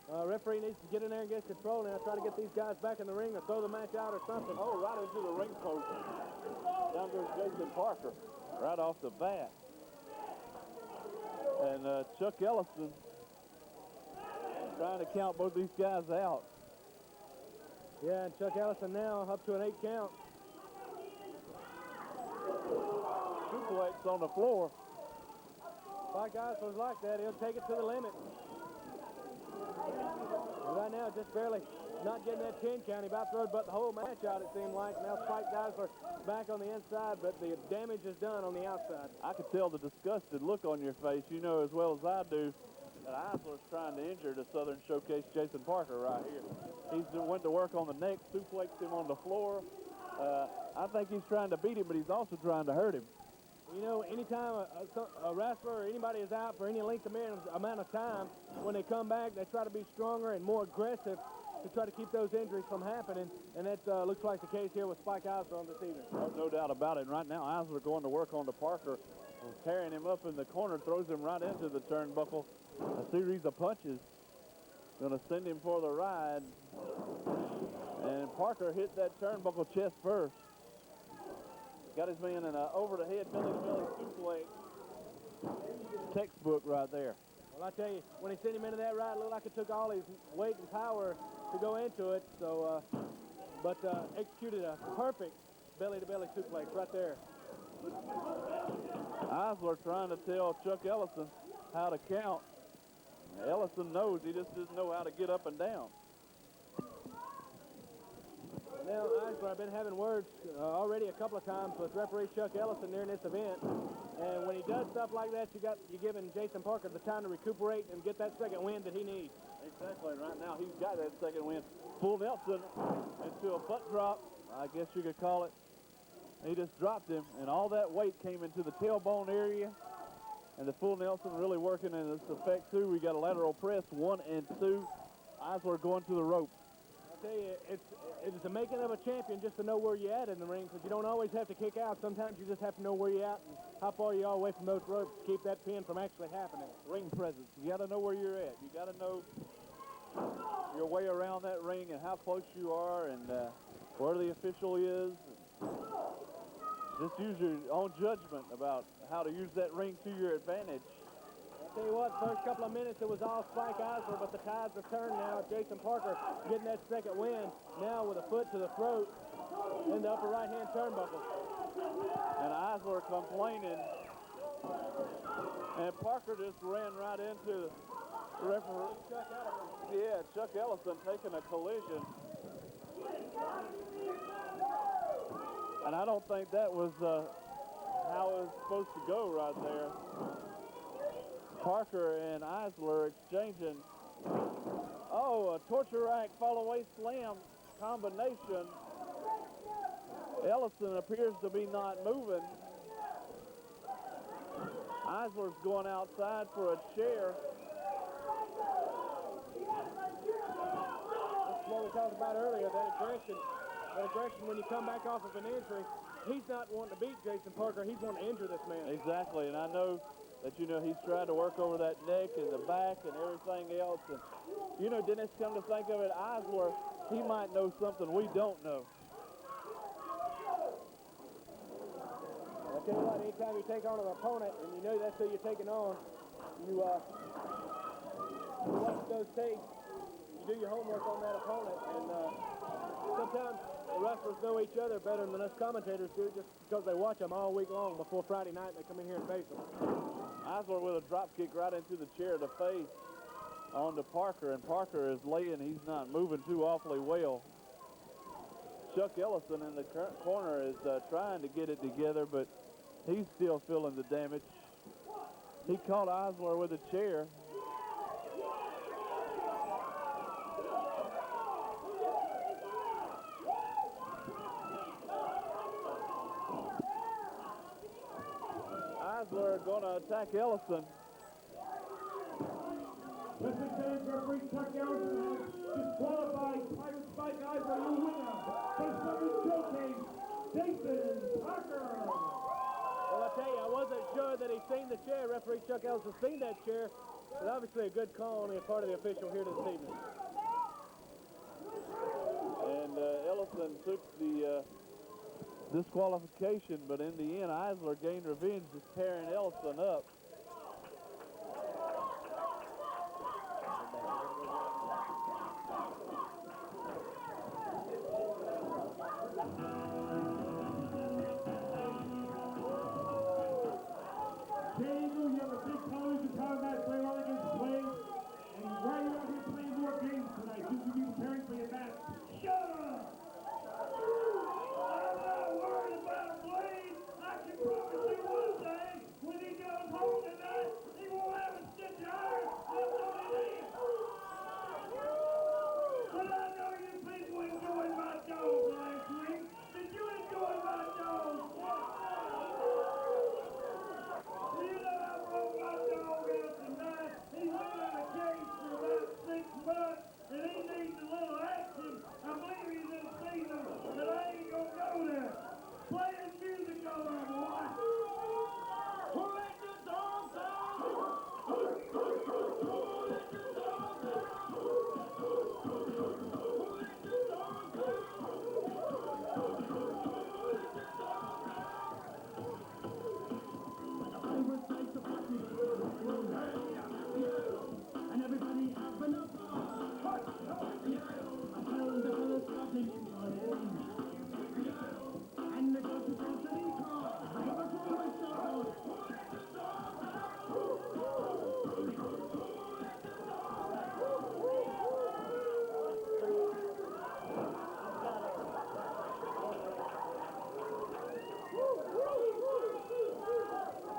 Referee needs to get in there and get control and try to get these guys back in the ring or throw the match out or something. Oh, right into the ring post. Down goes Jason Parker right off the bat. And Chuck Ellison trying to count both these guys out. Yeah, and Chuck Ellison now up to an 8 count. Suplex on the floor. Spike Eisler's like that. He'll take it to the limit. And right now, just barely not getting that 10 count. He about throwed but the whole match out, it seemed like. Now Spike Eisler back on the inside, but the damage is done on the outside. I could tell the disgusted look on your face. You know as well as I do that Eisler's trying to injure the Southern Showcase Jason Parker right here. He's went to work on the neck, suplexed him on the floor. I think he's trying to beat him, but he's also trying to hurt him. You know, anytime a wrestler or anybody is out for any length of amount of time, when they come back, they try to be stronger and more aggressive to try to keep those injuries from happening, and that looks like the case here with Spike Eisler on this evening. No doubt about it. Right now, Eisler going to work on to Parker, carrying him up in the corner, throws him right into the turnbuckle. A series of punches going to send him for the ride, and Parker hit that turnbuckle chest first. Got his man in an over-the-head, belly-to-belly suplex. Textbook right there. Well, I tell you, when he sent him into that ride, it looked like it took all his weight and power to go into it. So, but executed a perfect belly-to-belly suplex right there. Eisler trying to tell Chuck Ellison how to count. Ellison knows, he just doesn't know how to get up and down. Now, Eisler, I've been having words already a couple of times with referee Chuck Ellison during this event. And when he does stuff like that, you're giving Jason Parker the time to recuperate and get that second win that he needs. Exactly. Right now, he's got that second win. Full Nelson into a butt drop, I guess you could call it. He just dropped him, and all that weight came into the tailbone area. And the full Nelson really working in its effect, too. We got a lateral press, 1 and 2. Eisler going to the rope. I tell you, it's the making of a champion just to know where you're at in the ring, because you don't always have to kick out. Sometimes you just have to know where you're at and how far you are away from those ropes to keep that pin from actually happening. Ring presence. You got to know where you're at. You got to know your way around that ring and how close you are and where the official is. Just use your own judgment about how to use that ring to your advantage. Tell you what, first couple of minutes it was all Spike Eisler, but the tides have turned now. Jason Parker getting that second win, now with a foot to the throat in the upper right-hand turnbuckle. And Eisler complaining. And Parker just ran right into the referee. Yeah, Chuck Ellison taking a collision. And I don't think that was how it was supposed to go right there. Parker and Eisler exchanging. Oh, a torture rack fall-away slam combination. Ellison appears to be not moving. Eisler's going outside for a chair. That's what we talked about earlier, that aggression. That aggression when you come back off of an injury. He's not wanting to beat Jason Parker. He's wanting to injure this man. Exactly, and I know that, he's trying to work over that neck and the back and everything else. And, Dennis, come to think of it, Eisler, he might know something we don't know. I'll tell you what, anytime you take on an opponent and you know that's who you're taking on, you watch those tapes, you do your homework on that opponent, and sometimes the wrestlers know each other better than us commentators do just because they watch them all week long before Friday night they come in here and face them. Eisler with a drop kick right into the chair to face on to Parker, and Parker is laying. He's not moving too awfully well. Chuck Ellison in the corner is trying to get it together, but he's still feeling the damage. He caught Eisler with a chair. Eisler going to attack Ellison. This is James referee Chuck Ellison has disqualified Private Spike Eisler, your winner, the Southern Showcase, Jason Parker. Well, I tell you, I wasn't that he's seen the chair. Referee Chuck Ellis has seen that chair. But obviously a good call on the part of the official here this evening. And Ellison took the disqualification, but in the end, Eisler gained revenge, just tearing Ellison up. Daniel, you have a big college of combat play all against playing, and why are you out here playing more games tonight? You should be preparing for your match. Shut up! I'm not worried about Blade. I can promise you one thing. When he goes home tonight, he won't have a stitch of iron left on his hand. But I know you people enjoyed my dog last week. Did you enjoy my dog? You know I brought my dog out tonight. He's been in a cage for about 6 months, and he needs a little action. I believe he's in season, but I ain't gonna go there. Play his music over, boy. Who let the dog down? Who let the dog down? Who let the dog I was like the party, and everybody having a ball. I held the fellas starting in my name, and the girls who danced in the car. I have a promise of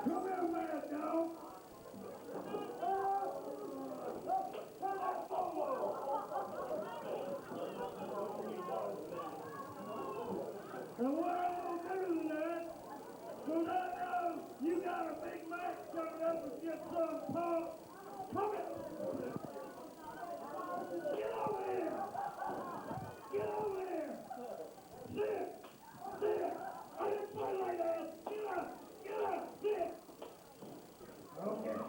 come here, mad dog. And what I'm gonna do tonight, because I know you got a big match coming up with your son Paul. Come here. Get over here. Get over here. Sit. Sit. I didn't play like that. Get up. Get up. Sit. Okay.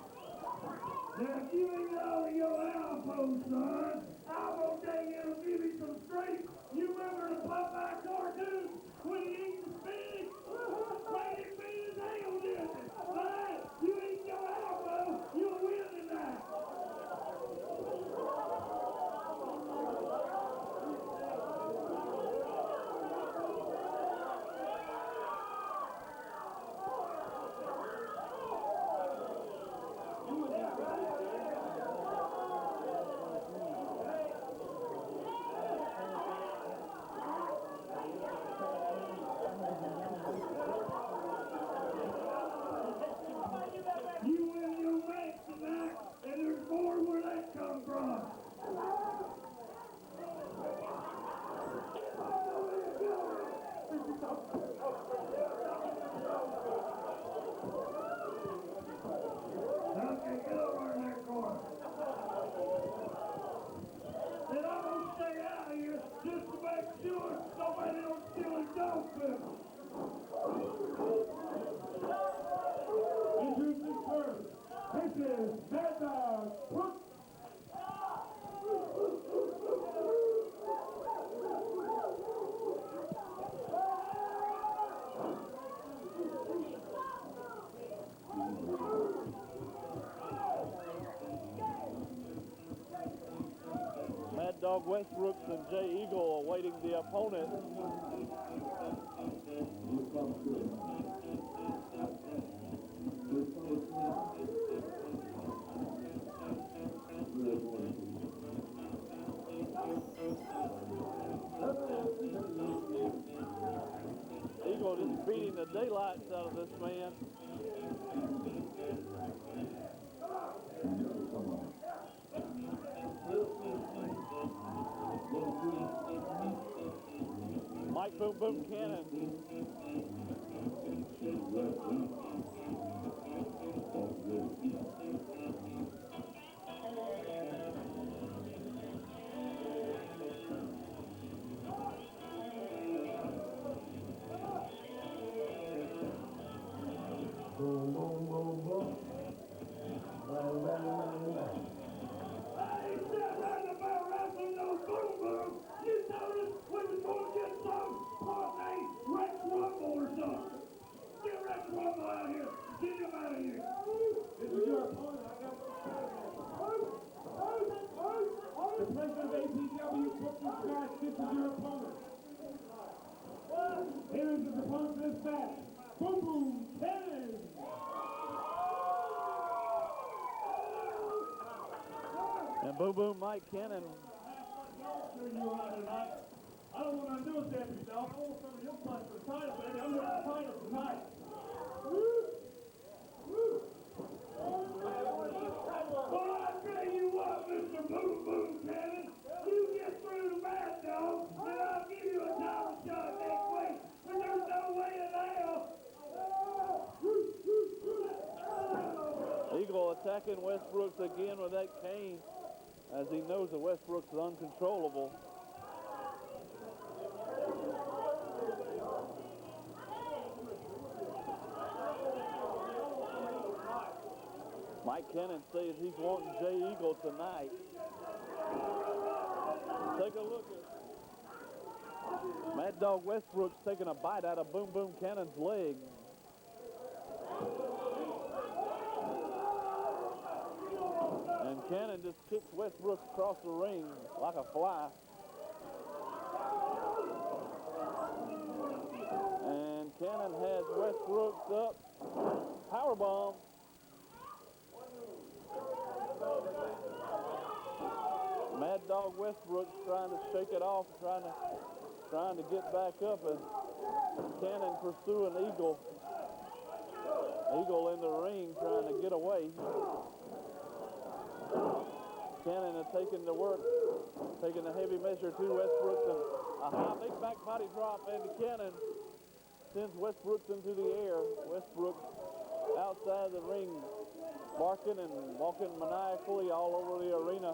Now, if you ain't out of your elbow, son, I'm gonna dang you and give you some straight. You remember the Popeye cartoon when he eats the spinach? Made him beat his nail, didn't it? All right, you eat your elbow, you'll win tonight. You win your match tonight, and there's more where that come from. Okay, get over in that corner. And I'm gonna stay out of here just to make sure nobody don't steal his dog food. Introducing first, this is Mad Dog. Mad Dog Westbrooks and Jay Eagle awaiting the opponent. Eagle just beating the daylights out of this man. Mike Boom Boom Cannon. Boom, boom, boom. Here is the opponent this match, Boom Boom Cannon. And Boom Boom Mike Cannon. I don't want to do it there yourself. I want some of your punch for the title, baby. I'm going to the title tonight. Well, I tell you what, Mr. Boom Boom Cannon, you get through the match, dog, and I'll give you a title shot next week. But there's no way in hell. Eagle attacking Westbrooks again with that cane, as he knows that Westbrooks is uncontrollable. Mike Cannon says he's wanting Jay Eagle tonight. Take a look at Mad Dog Westbrooks taking a bite out of Boom Boom Cannon's leg. And Cannon just kicks Westbrooks across the ring like a fly. And Cannon has Westbrooks up. Powerbomb. Mad Dog Westbrooks trying to shake it off, trying to get back up, and Cannon pursuing Eagle. Eagle in the ring trying to get away. Cannon is taking the work, taking the heavy measure to Westbrooks, and a high big back body drop, and Cannon sends Westbrooks into the air. Westbrooks outside the ring, barking and walking maniacally all over the arena.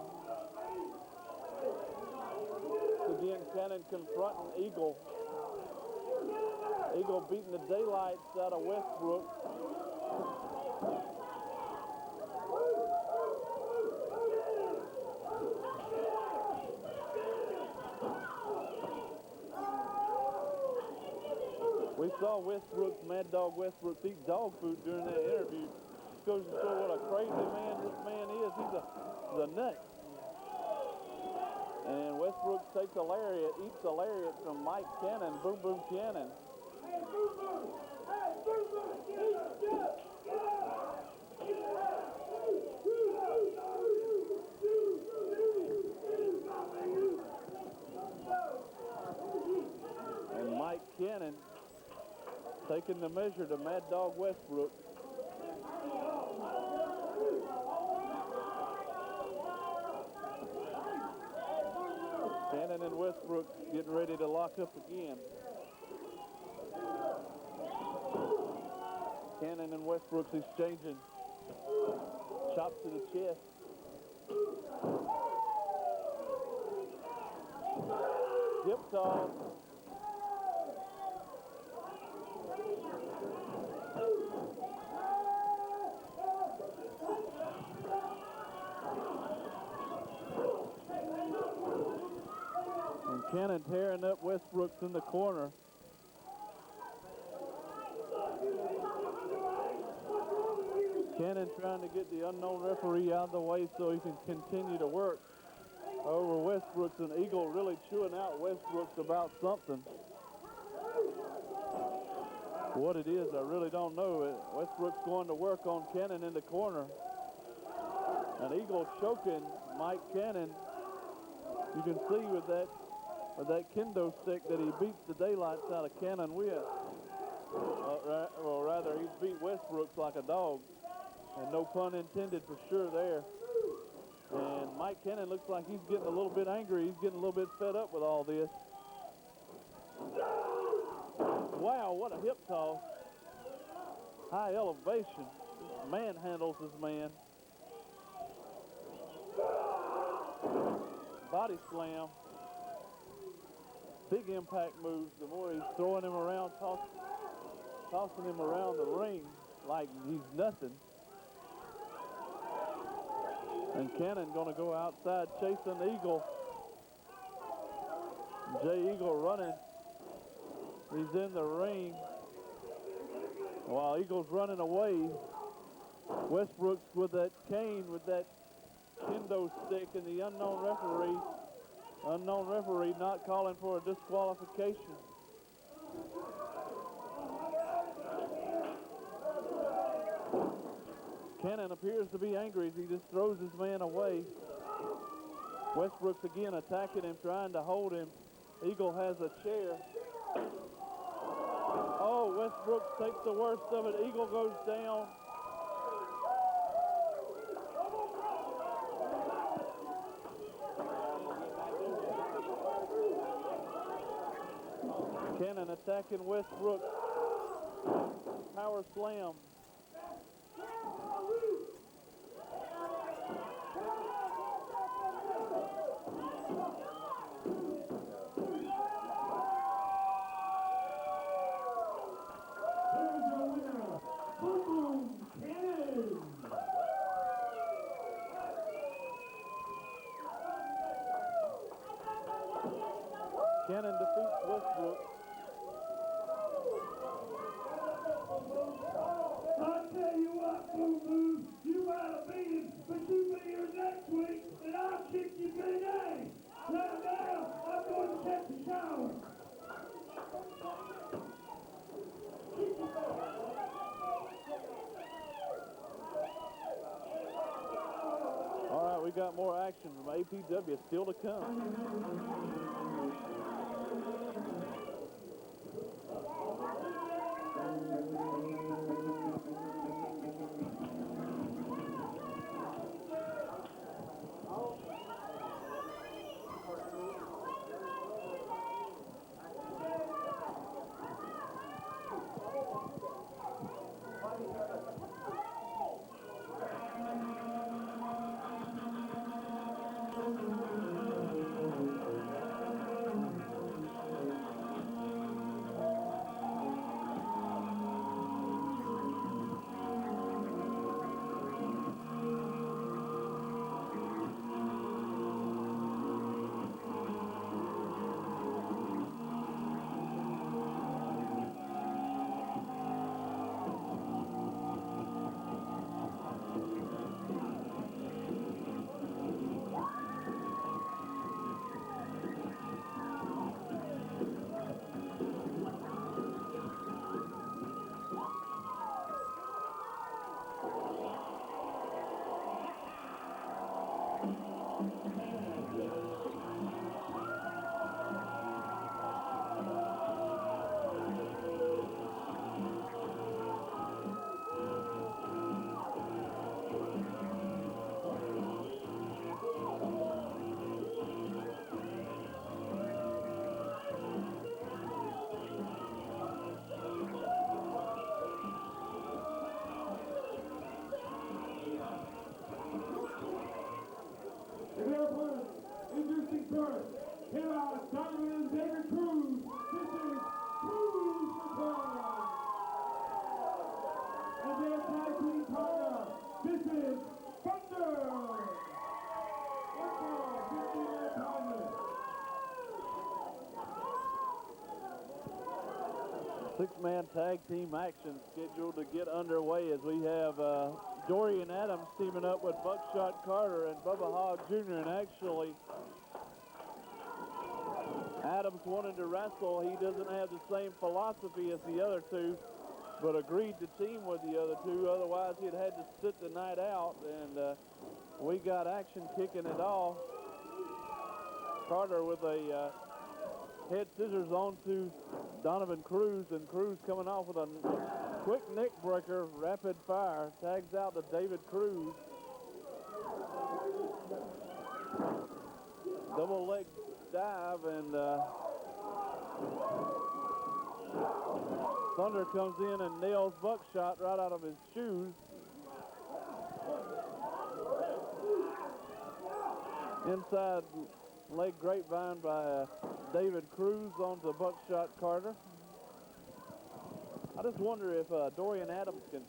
Again, Cannon confronting Eagle. Eagle beating the daylights out of Westbrook. We saw Westbrook's Mad Dog Westbrooks eat dog food during that interview. Just goes to show what a crazy man this man is. He's a nut. And Westbrook takes a lariat, eats a lariat from Mike Cannon, Boom Boom Cannon. Hey, Boom Boom! Hey, Boom Boom! Get up! And Mike Cannon taking the measure to Mad Dog Westbrook. Cannon and Westbrook getting ready to lock up again. Cannon and Westbrook's exchanging chops to the chest. Hip toss. And Cannon tearing up Westbrooks in the corner. Cannon trying to get the unknown referee out of the way so he can continue to work over Westbrooks, and Eagle really chewing out Westbrooks about something. What it is, I really don't know. Westbrooks going to work on Cannon in the corner. And Eagle choking Mike Cannon. You can see with that kendo stick that he beats the daylights out of Cannon with. Or rather, he's beat Westbrooks like a dog. And no pun intended for sure there. And Mike Cannon looks like he's getting a little bit angry. He's getting a little bit fed up with all this. Wow, what a hip toss. High elevation. Manhandles his man. Body slam. Big impact moves. The more he's throwing him around, tossing him around the ring like he's nothing. And Cannon going to go outside chasing Eagle. Jay Eagle running. He's in the ring. While Eagle's running away, Westbrooks with that cane, with that kendo stick, and the unknown referee not calling for a disqualification. Cannon appears to be angry as he just throws his man away. Westbrook's again attacking him, trying to hold him. Eagle has a chair. Oh, Westbrook takes the worst of it. Eagle goes down. Cannon attacking Westbrook. Power slam. Cannon defeats Westbrook. I'll tell you what, Boo-Boo, you might have beat him, but you be here next week, and I'll kick you big ass. Right now, I'm going to take a shower. All right, we got more action from APW still to come. Introducing first, here are Donovan and David Cruz. This is Cruz Report. And their tag team partner, this is Thunder. Let's go, 15-minute partner. Six-man tag team action scheduled to get underway as we have Dorian Adams teaming up with Buckshot Carter and Bubba Hogg Jr. And actually, Adams wanted to wrestle. He doesn't have the same philosophy as the other two, but agreed to team with the other two. Otherwise, he'd had to sit the night out, and we got action kicking it off. Carter with a head scissors onto Donovan Cruz, and Cruz coming off with a quick neck breaker, rapid fire, tags out to David Cruz. Double leg dive, and Thunder comes in and nails Buckshot right out of his shoes. Inside leg grapevine by David Cruz onto Buckshot Carter. I just wonder if Dorian Adams can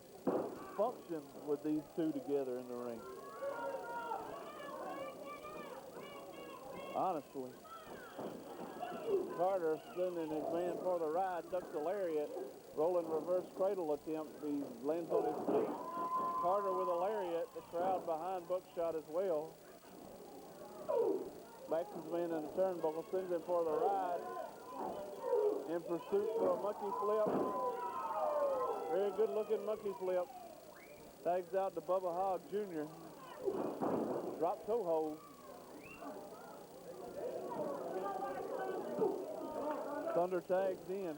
function with these two together in the ring. Honestly. Carter sending his man for the ride, ducks a lariat, rolling reverse cradle attempt. He lands on his feet. Carter with a lariat, the crowd behind Buckshot as well. Backs his man in the turnbuckle, sends him for the ride. In pursuit for a monkey flip. Very good looking monkey flip. Tags out to Bubba Hogg Jr. Drop toe hold. Thunder tags in.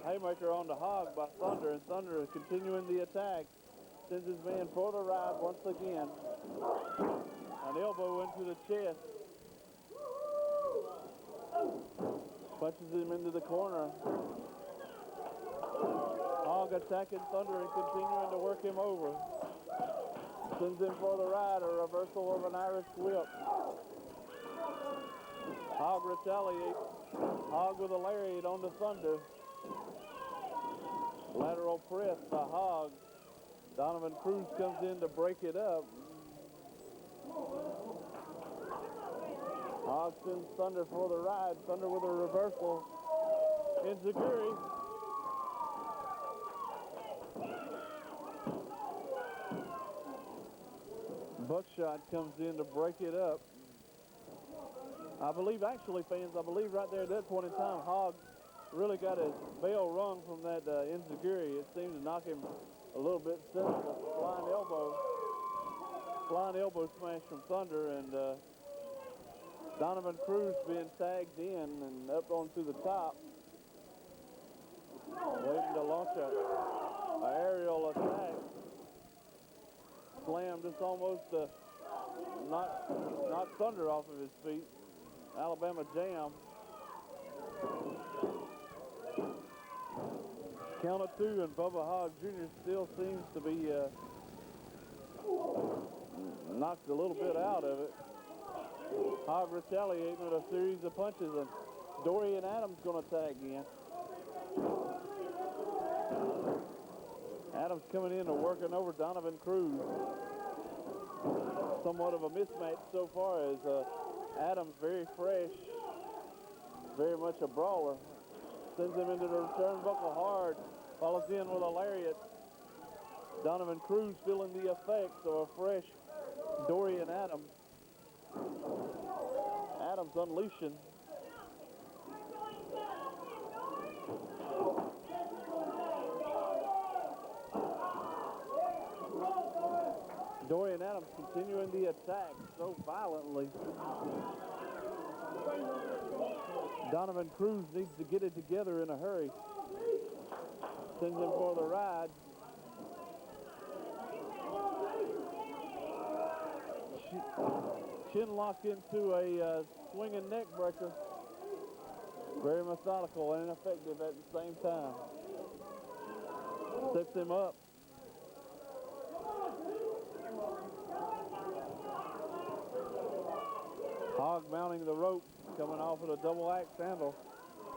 Haymaker on the Hog by Thunder, and Thunder is continuing the attack. Sends his man for the ride once again. An elbow into the chest. Punches him into the corner. Hog attacking Thunder and continuing to work him over. Sends him for the ride, a reversal of an Irish whip. Hog retaliates. Hog with a lariat on the Thunder. Lateral press by Hog. Donovan Cruz comes in to break it up. Hog sends Thunder for the ride. Thunder with a reversal. Enziguri. Buckshot comes in to break it up. I believe, actually, fans, right there at that point in time, Hog really got his bell rung from that Enziguri. It seemed to knock him a little bit senseless. Flying elbow smash from Thunder, and Donovan Cruz being tagged in and up onto the top. Waiting to launch an aerial attack. Slam just almost knocked Thunder off of his feet. Alabama jam. Count of two, and Bubba Hogg Jr. still seems to be knocked a little bit out of it. Hogg retaliating with a series of punches, and Dorian Adams going to tag in. Adams coming in and working over Donovan Cruz. Somewhat of a mismatch so far, as Adams very fresh, very much a brawler. Sends him into the turnbuckle hard, follows in with a lariat. Donovan Cruz feeling the effects of a fresh Dorian Adams. Adams unleashing. Dorian Adams continuing the attack so violently. Donovan Cruz needs to get it together in a hurry. Sends him for the ride. Chin lock into a swinging neck breaker. Very methodical and effective at the same time. Sets him up. Hogg mounting the rope, coming off with a double axe handle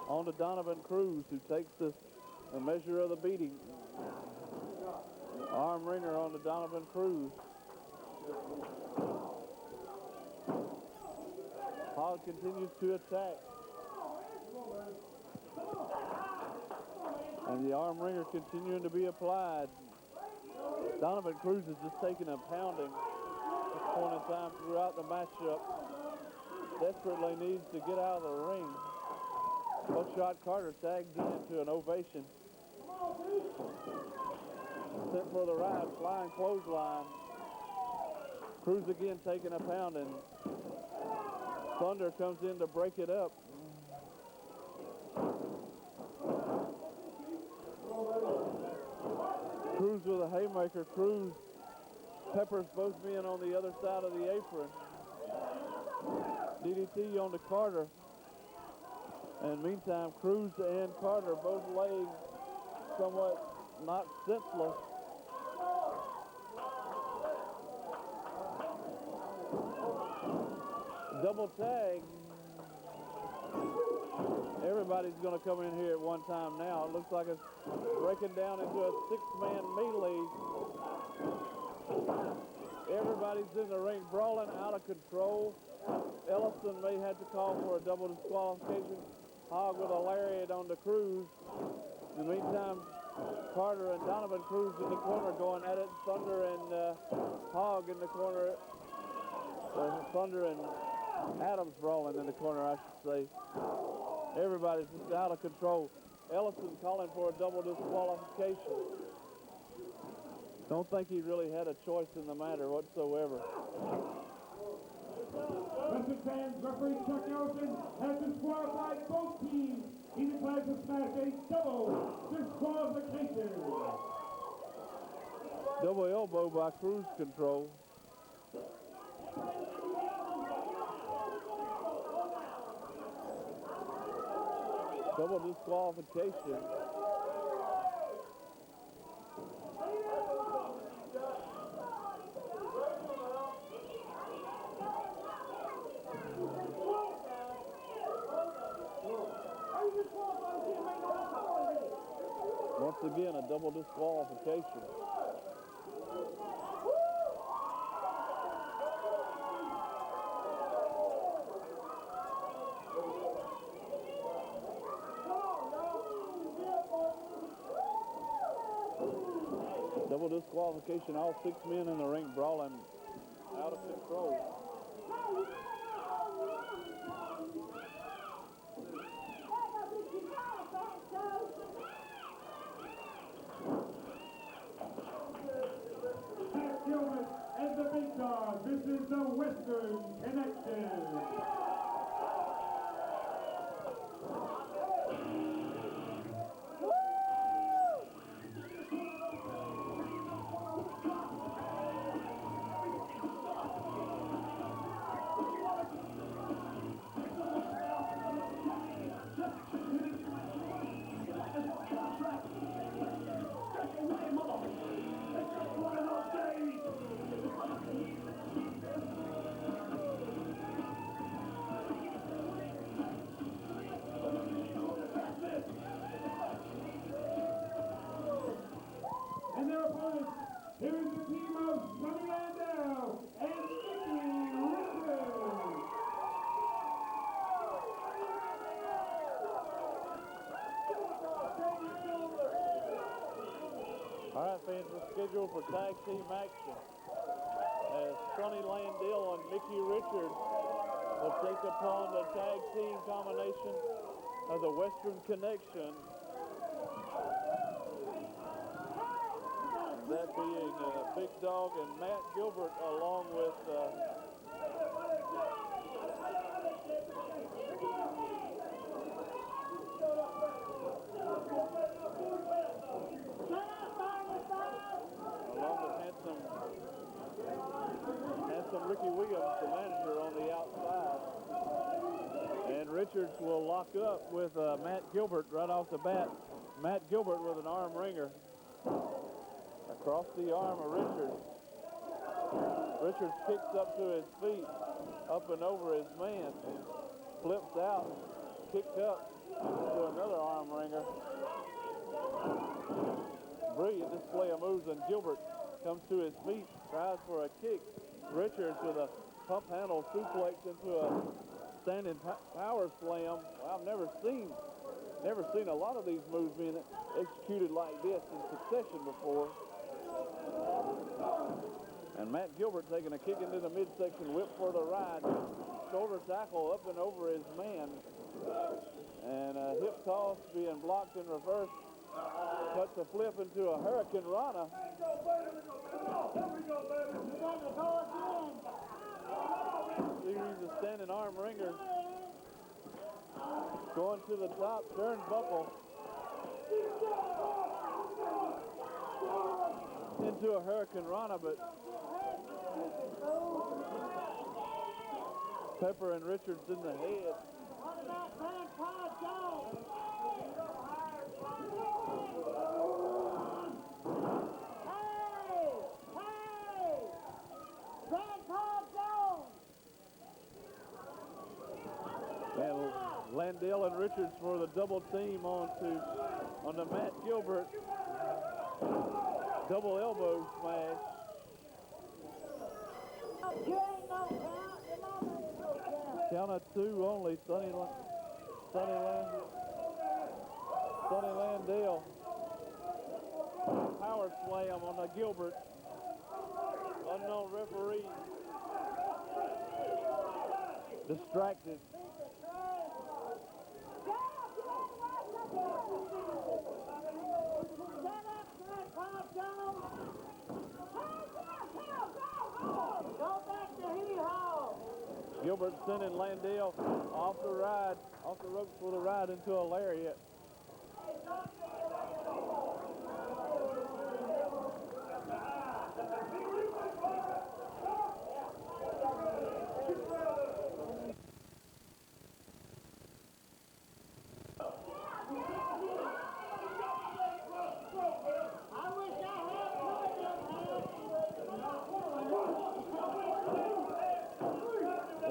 onto Donovan Cruz, who takes the measure of the beating. Arm wringer on to Donovan Cruz. Hogg continues to attack. And the arm wringer continuing to be applied. Donovan Cruz is just taking a pounding at this point in time throughout the matchup. Desperately needs to get out of the ring. Buckshot Carter tagged into an ovation. Sent for the ride, flying clothesline. Cruz again taking a pounding. Thunder comes in to break it up. Cruz with a haymaker. Cruz peppers both men on the other side of the apron. DDT on to Carter. And meantime, Cruz and Carter both laying somewhat knocked senseless. Double tag. Everybody's going to come in here at one time now. It looks like it's breaking down into a six-man melee. Everybody's in the ring brawling out of control. Ellison may have to call for a double disqualification. Hogg with a lariat on the Cruz. In the meantime, Carter and Donovan Cruz in the corner going at it. Thunder and Hogg in the corner. Thunder and Adams brawling in the corner, I should say. Everybody's just out of control. Ellison calling for a double disqualification. Don't think he really had a choice in the matter whatsoever. Western fans, referee Chuck Ellison has disqualified both teams. He declares the smash a double disqualification. Double elbow by Cruise Control. Double disqualification. Once again, a double disqualification. Double disqualification, all 6 men in the ring brawling out of control. Pat Gilbert and the big dog. This is the Western Connection. And their opponents, here is the team of Sonny Landau and Mickey Richards. All right, fans, we're scheduled for tag team action as Sonny Landau and Mickey Richards will take upon the tag team combination of the Western Connection. That being Big Dog and Matt Gilbert, along with handsome Ricky Williams, the manager, on the outside. And Richards will lock up with Matt Gilbert right off the bat. Matt Gilbert with an arm wringer across the arm of Richards. Richards kicks up to his feet, up and over his man, flips out, kicked up to another arm wringer. Brilliant display of moves, and Gilbert comes to his feet, tries for a kick. Richards with a pump handle suplex into a standing power slam. Well, I've never seen a lot of these moves being executed like this in succession before. And Matt Gilbert taking a kick into the midsection, whip for the ride, shoulder tackle up and over his man, and a hip toss being blocked in reverse. Cuts a flip into a Hurricane Rana. Series of standing arm ringers. Going to the top turnbuckle. Into a Hurricane Rana, but Pepper and Richards in the head. And Landale and Richards for the double team on the Matt Gilbert double elbow smash. Count of two only. Sonny Landale. Power slam on the Gilbert. Unknown referee. Distracted. Gilbert sending Landale off the ropes for the ride into a lariat.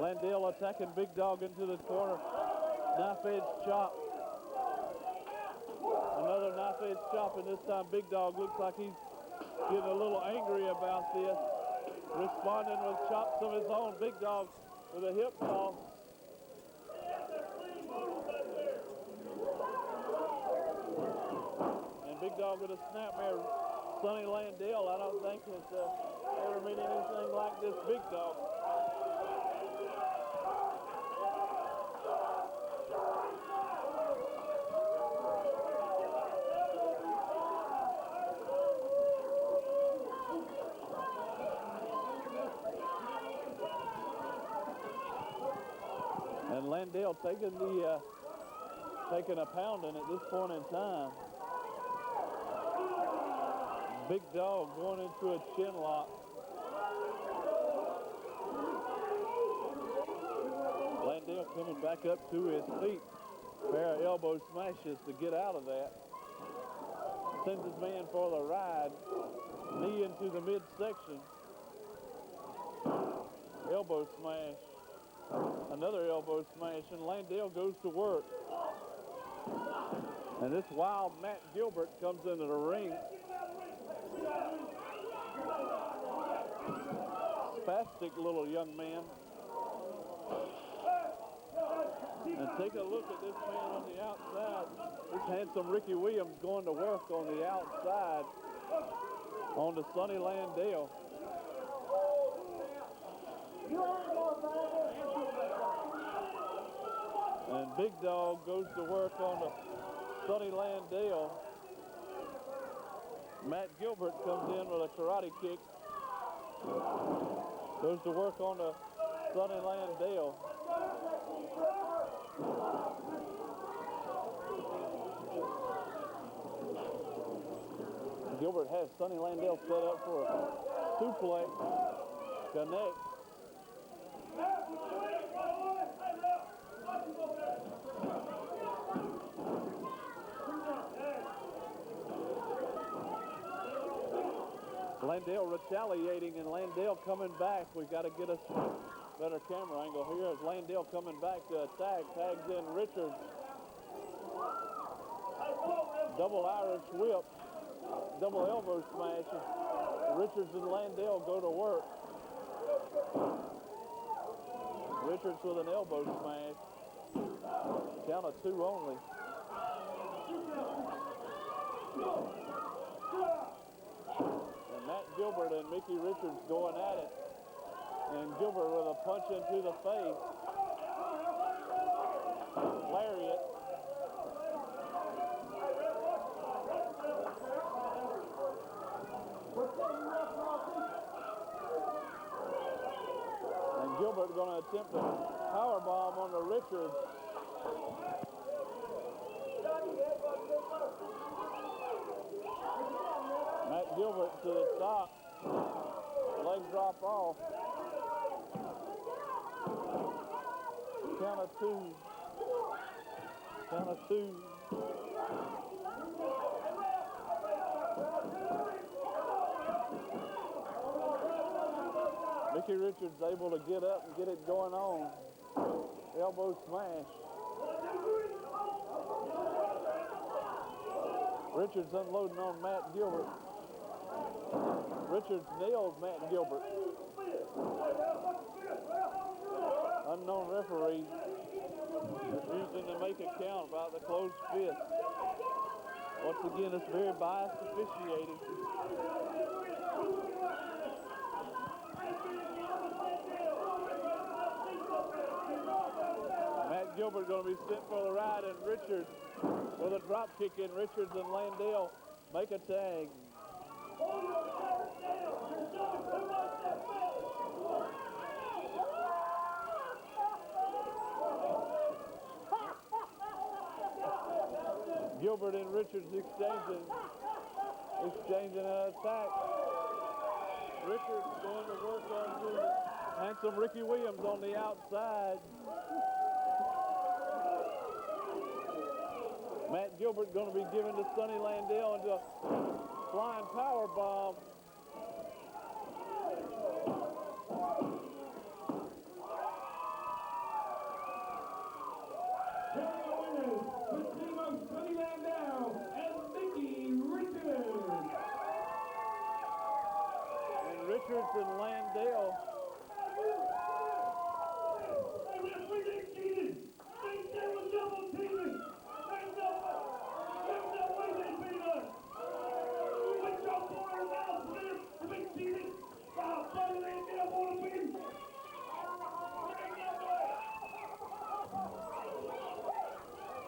Landale attacking Big Dog into the corner. Knife edge chop. Another knife edge chop, and this time Big Dog looks like he's getting a little angry about this. Responding with chops of his own. Big Dog with a hip toss. And Big Dog with a snapmare. Sonny Landale, I don't think has ever made anything like this Big Dog. And Landale taking a pounding at this point in time. Big Dog going into a chin lock. Landale coming back up to his feet. Pair of elbow smashes to get out of that. Sends his man for the ride. Knee into the midsection. Elbow smash. Another elbow smash, and Landale goes to work. And this wild Matt Gilbert comes into the ring. Spastic little young man. And take a look at this man on the outside. This handsome Ricky Williams going to work on the outside on the Sonny Landale. And Big Dog goes to work on the Sonny Landale. Matt Gilbert comes in with a karate kick. Goes to work on the Sonny Landale. Gilbert has Sonny Landale set up for a suplex. Connect. Landale retaliating, and Landale coming back. We've got to get a better camera angle here as Landale coming back to attack. Tags in Richards. Double Irish whip. Double elbow smash. Richards and Landale go to work. Richards with an elbow smash. Count of two only. And Matt Gilbert and Mickey Richards going at it. And Gilbert with a punch into the face. Lariat. And Gilbert going to attempt a powerbomb on the Richards. Matt Gilbert to the top. Leg drop off. Count of two. Count of two. Mickey Richards able to get up and get it going on. Elbow smash. Richards unloading on Matt Gilbert. Richards nails Matt Gilbert. Unknown referee refusing to make a count about the closed fist. Once again, it's very biased officiating. Matt Gilbert going to be sent for the ride, and Richards with a drop kick in. Richards and Landale make a tag. Gilbert and Richards exchanging an attack. Richards going to work on the handsome Ricky Williams on the outside. Matt Gilbert going to be given to Sonny Landale into a flying power bomb. Sonny Landale and Mickey Richards. And Richards and Landale. Hey, we didn't cheat it. They were double teaming. There's no way they beat us. We jumped on our mouths there to be cheated. Sonny Landale want to win.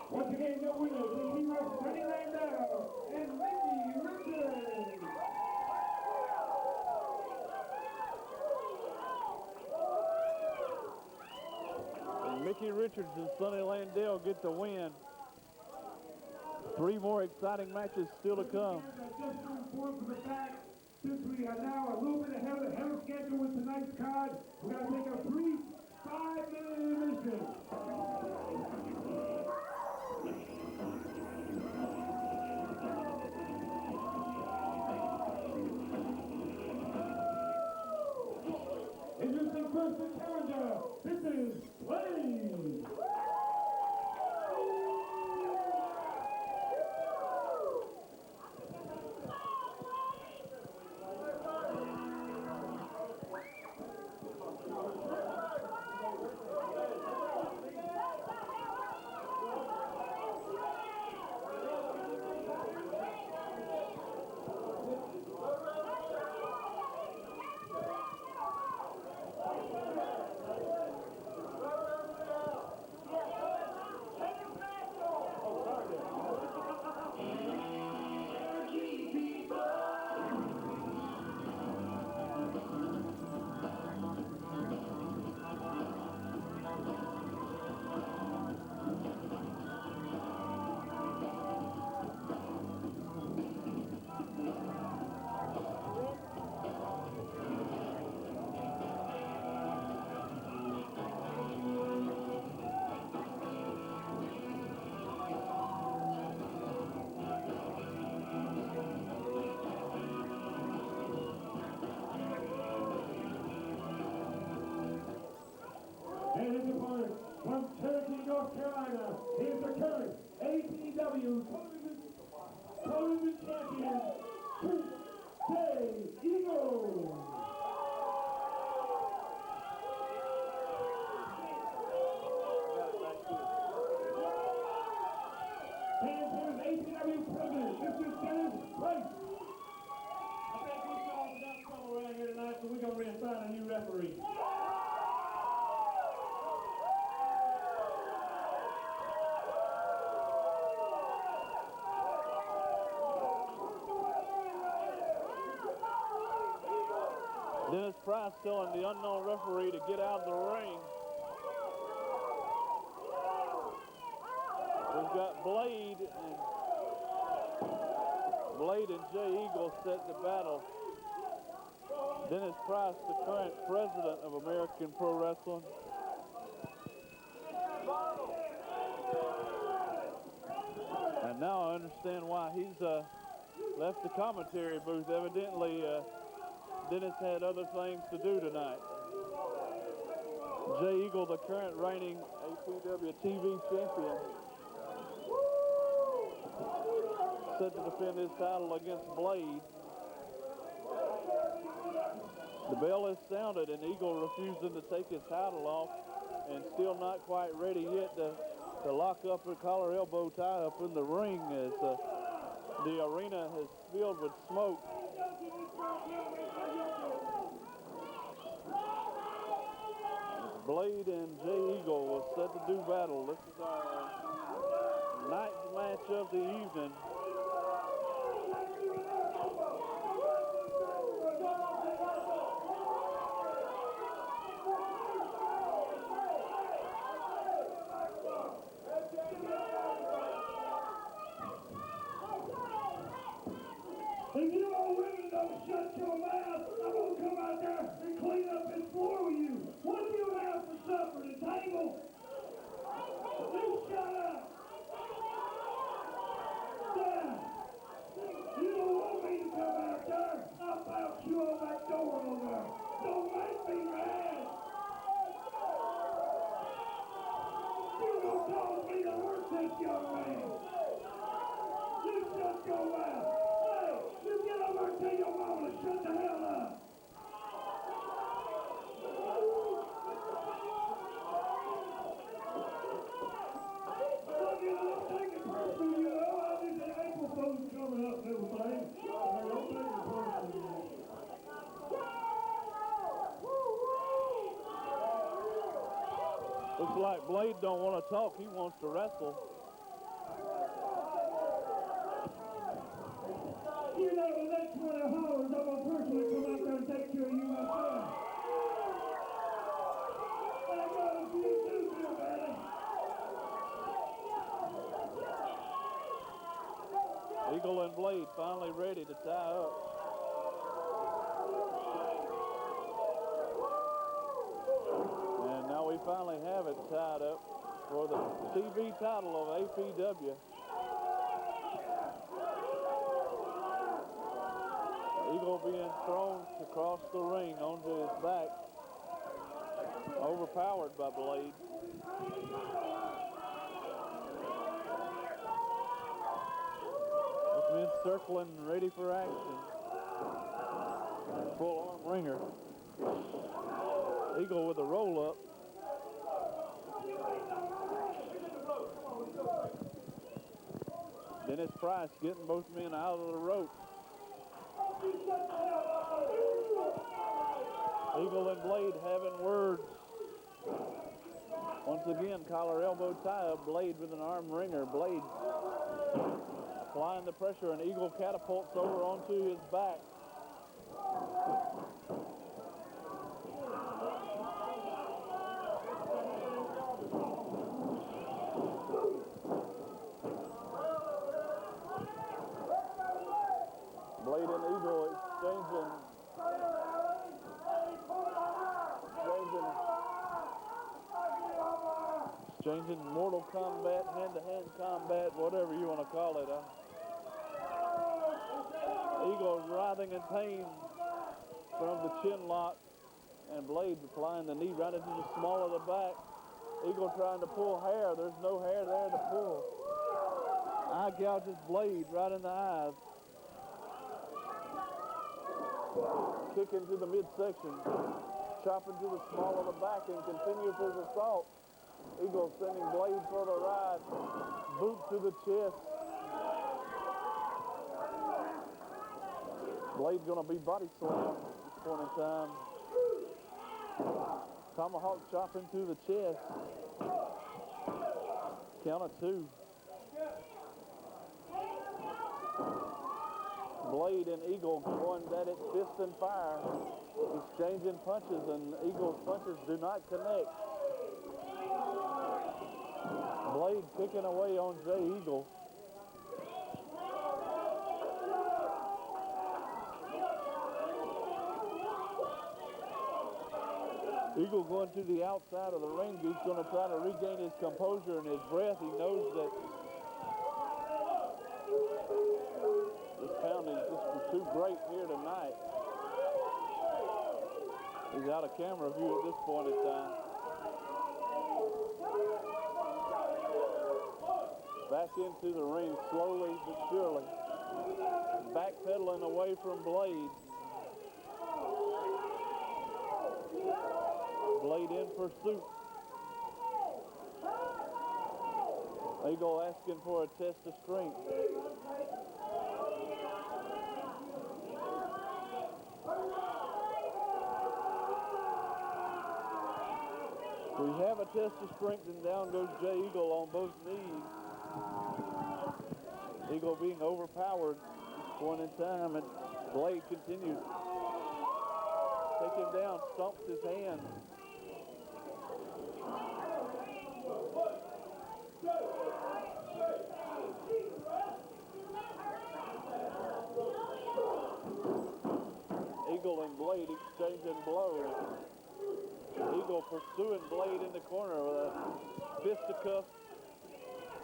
Once again, your winners, the team of Sonny Landale and Mickey Richards. And Mickey Richards and Sonny Landale get the win. 3 more exciting matches still to come. Just to inform from the back, since we are now a little bit ahead of schedule with tonight's card, we're going to take a brief 5-minute intermission. Introducing first the challenger, this is Blaze. And his opponent from Cherokee, North Carolina, is the current APW tournament champion, chesnee Eagle. And his APW president, Mr. Dennis Price. I think we all got trouble around here tonight, so we're going to reassign a new referee. Dennis Price telling the unknown referee to get out of the ring. We've got Blade and Jay Eagle set to battle. Dennis Price, the current president of American Pro Wrestling. And now I understand why he's left the commentary booth. Evidently, Dennis had other things to do tonight. Jay Eagle, the current reigning APW TV champion, set to defend his title against Blade. The bell is sounded and Eagle refusing to take his title off and still not quite ready yet to lock up a collar elbow tie up in the ring as the arena is filled with smoke. Blade and Jay Eagle was set to do battle. This is our ninth match of the evening. to shut your mouth, I'm going to come out there and clean up this floor with you. What do you have for supper? The table? You shut up. Dad, you don't want me to come out there. I'll bounce you on that door over there. Don't make me mad. You don't cause me to hurt this young man. You shut your mouth. Hey, you get over and tell your mama to shut the hell up. Look, you know, don't take it personal, you know. I think the April Fool's coming up and everything. Don't take it personal. Looks like Blade don't want to talk. He wants to wrestle. You know, the next 20 hours, I'm going to personally come out there and take care of you myself. I got a few too, buddy. Eagle and Blade finally ready to tie up. And now we finally have it tied up for the TV title of APW. Eagle being thrown across the ring onto his back, overpowered by Blade. Both men circling, ready for action. Full arm ringer. Eagle with a roll up. Dennis Price getting both men out of the rope. Eagle and Blade having words. Once again, collar elbow tie-up. Blade with an arm ringer. Blade applying the pressure, and Eagle catapults over onto his back. Blade and Eagle exchanging Mortal Kombat, hand-to-hand combat, whatever you want to call it. Eagle writhing in pain from the chin lock, and Blade applying the knee right into the small of the back. Eagle trying to pull hair. There's no hair there to pull. Eye gouges Blade right in the eyes. Kick into the midsection. Chop into the small of the back and continues his assault. Eagle sending Blade for the ride. Boot to the chest. Blade's going to be body slammed at this point in time. Tomahawk chop into the chest. Count of 2. Blade and Eagle going at it fist and fire, exchanging punches, and Eagle's punches do not connect. Blade kicking away on Jay Eagle. Eagle going to the outside of the ring. He's going to try to regain his composure and his breath. He knows that this pounding just too great here tonight. He's out of camera view at this point in time. Back into the ring slowly but surely. Backpedaling away from Blade. Blade in pursuit. Eagle asking for a test of strength. We have a test of strength, and down goes Jay Eagle on both knees. Eagle being overpowered at this point in time, and Blade continues. Take him down, stomps his hand. Eagle and Blade exchanging blows. Eagle pursuing Blade in the corner with a fisticuff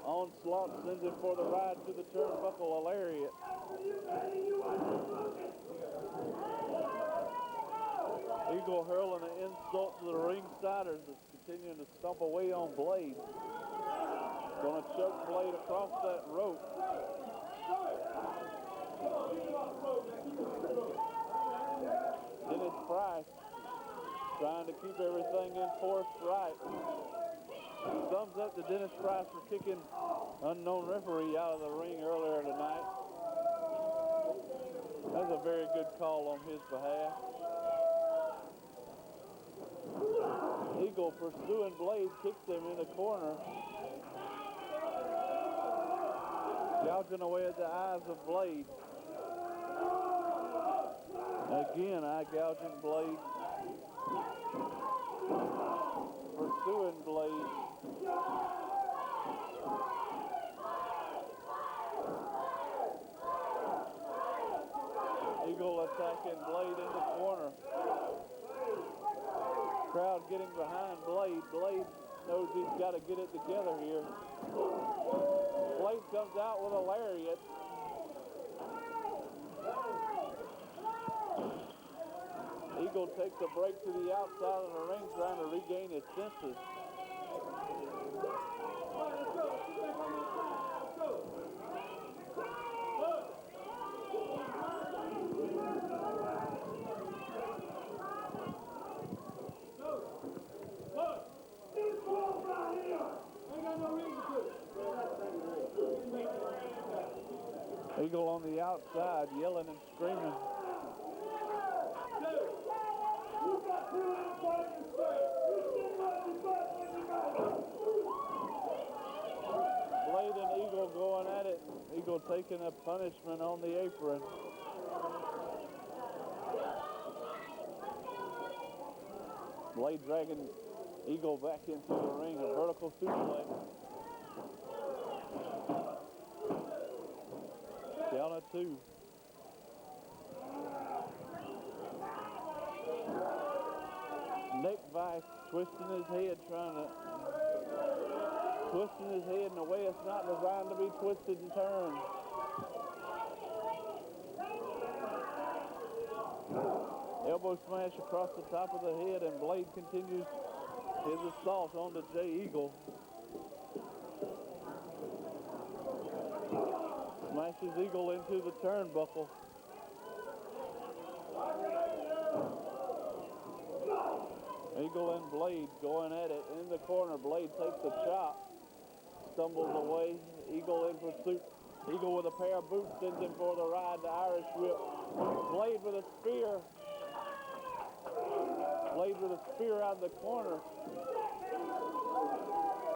onslaught, sends him for the ride to the turnbuckle, a lariat. Eagle hurling an insult to the ringsiders that's continuing to stomp away on Blade. Going to choke Blade across that rope. Dennis Price trying to keep everything in force right. Thumbs up to Dennis Price for kicking unknown referee out of the ring earlier tonight. That's a very good call on his behalf. Eagle pursuing Blade, kicks him in the corner. Gouging away at the eyes of Blade. Again, eye gouging Blade. Pursuing Blade. Eagle attacking Blade in the corner. Crowd getting behind Blade. Blade knows he's got to get it together here. Blade comes out with a lariat. Eagle takes a break to the outside of the ring, trying to regain his senses. Eagle on the outside, yelling and screaming. Blade and Eagle going at it. Eagle taking a punishment on the apron. Blade dragging Eagle back into the ring, a vertical suplex. Down at 2. Neck vice, twisting his head, twisting his head in a way it's not designed to be twisted and turned. Elbow smash across the top of the head, and Blade continues his assault on the Jay Eagle. Smashes Eagle into the turnbuckle. Eagle and Blade going at it in the corner. Blade takes a chop, stumbles away. Eagle in pursuit. Eagle with a pair of boots sends him for the ride, the Irish whip. Blade with a spear. Blade with a spear out of the corner.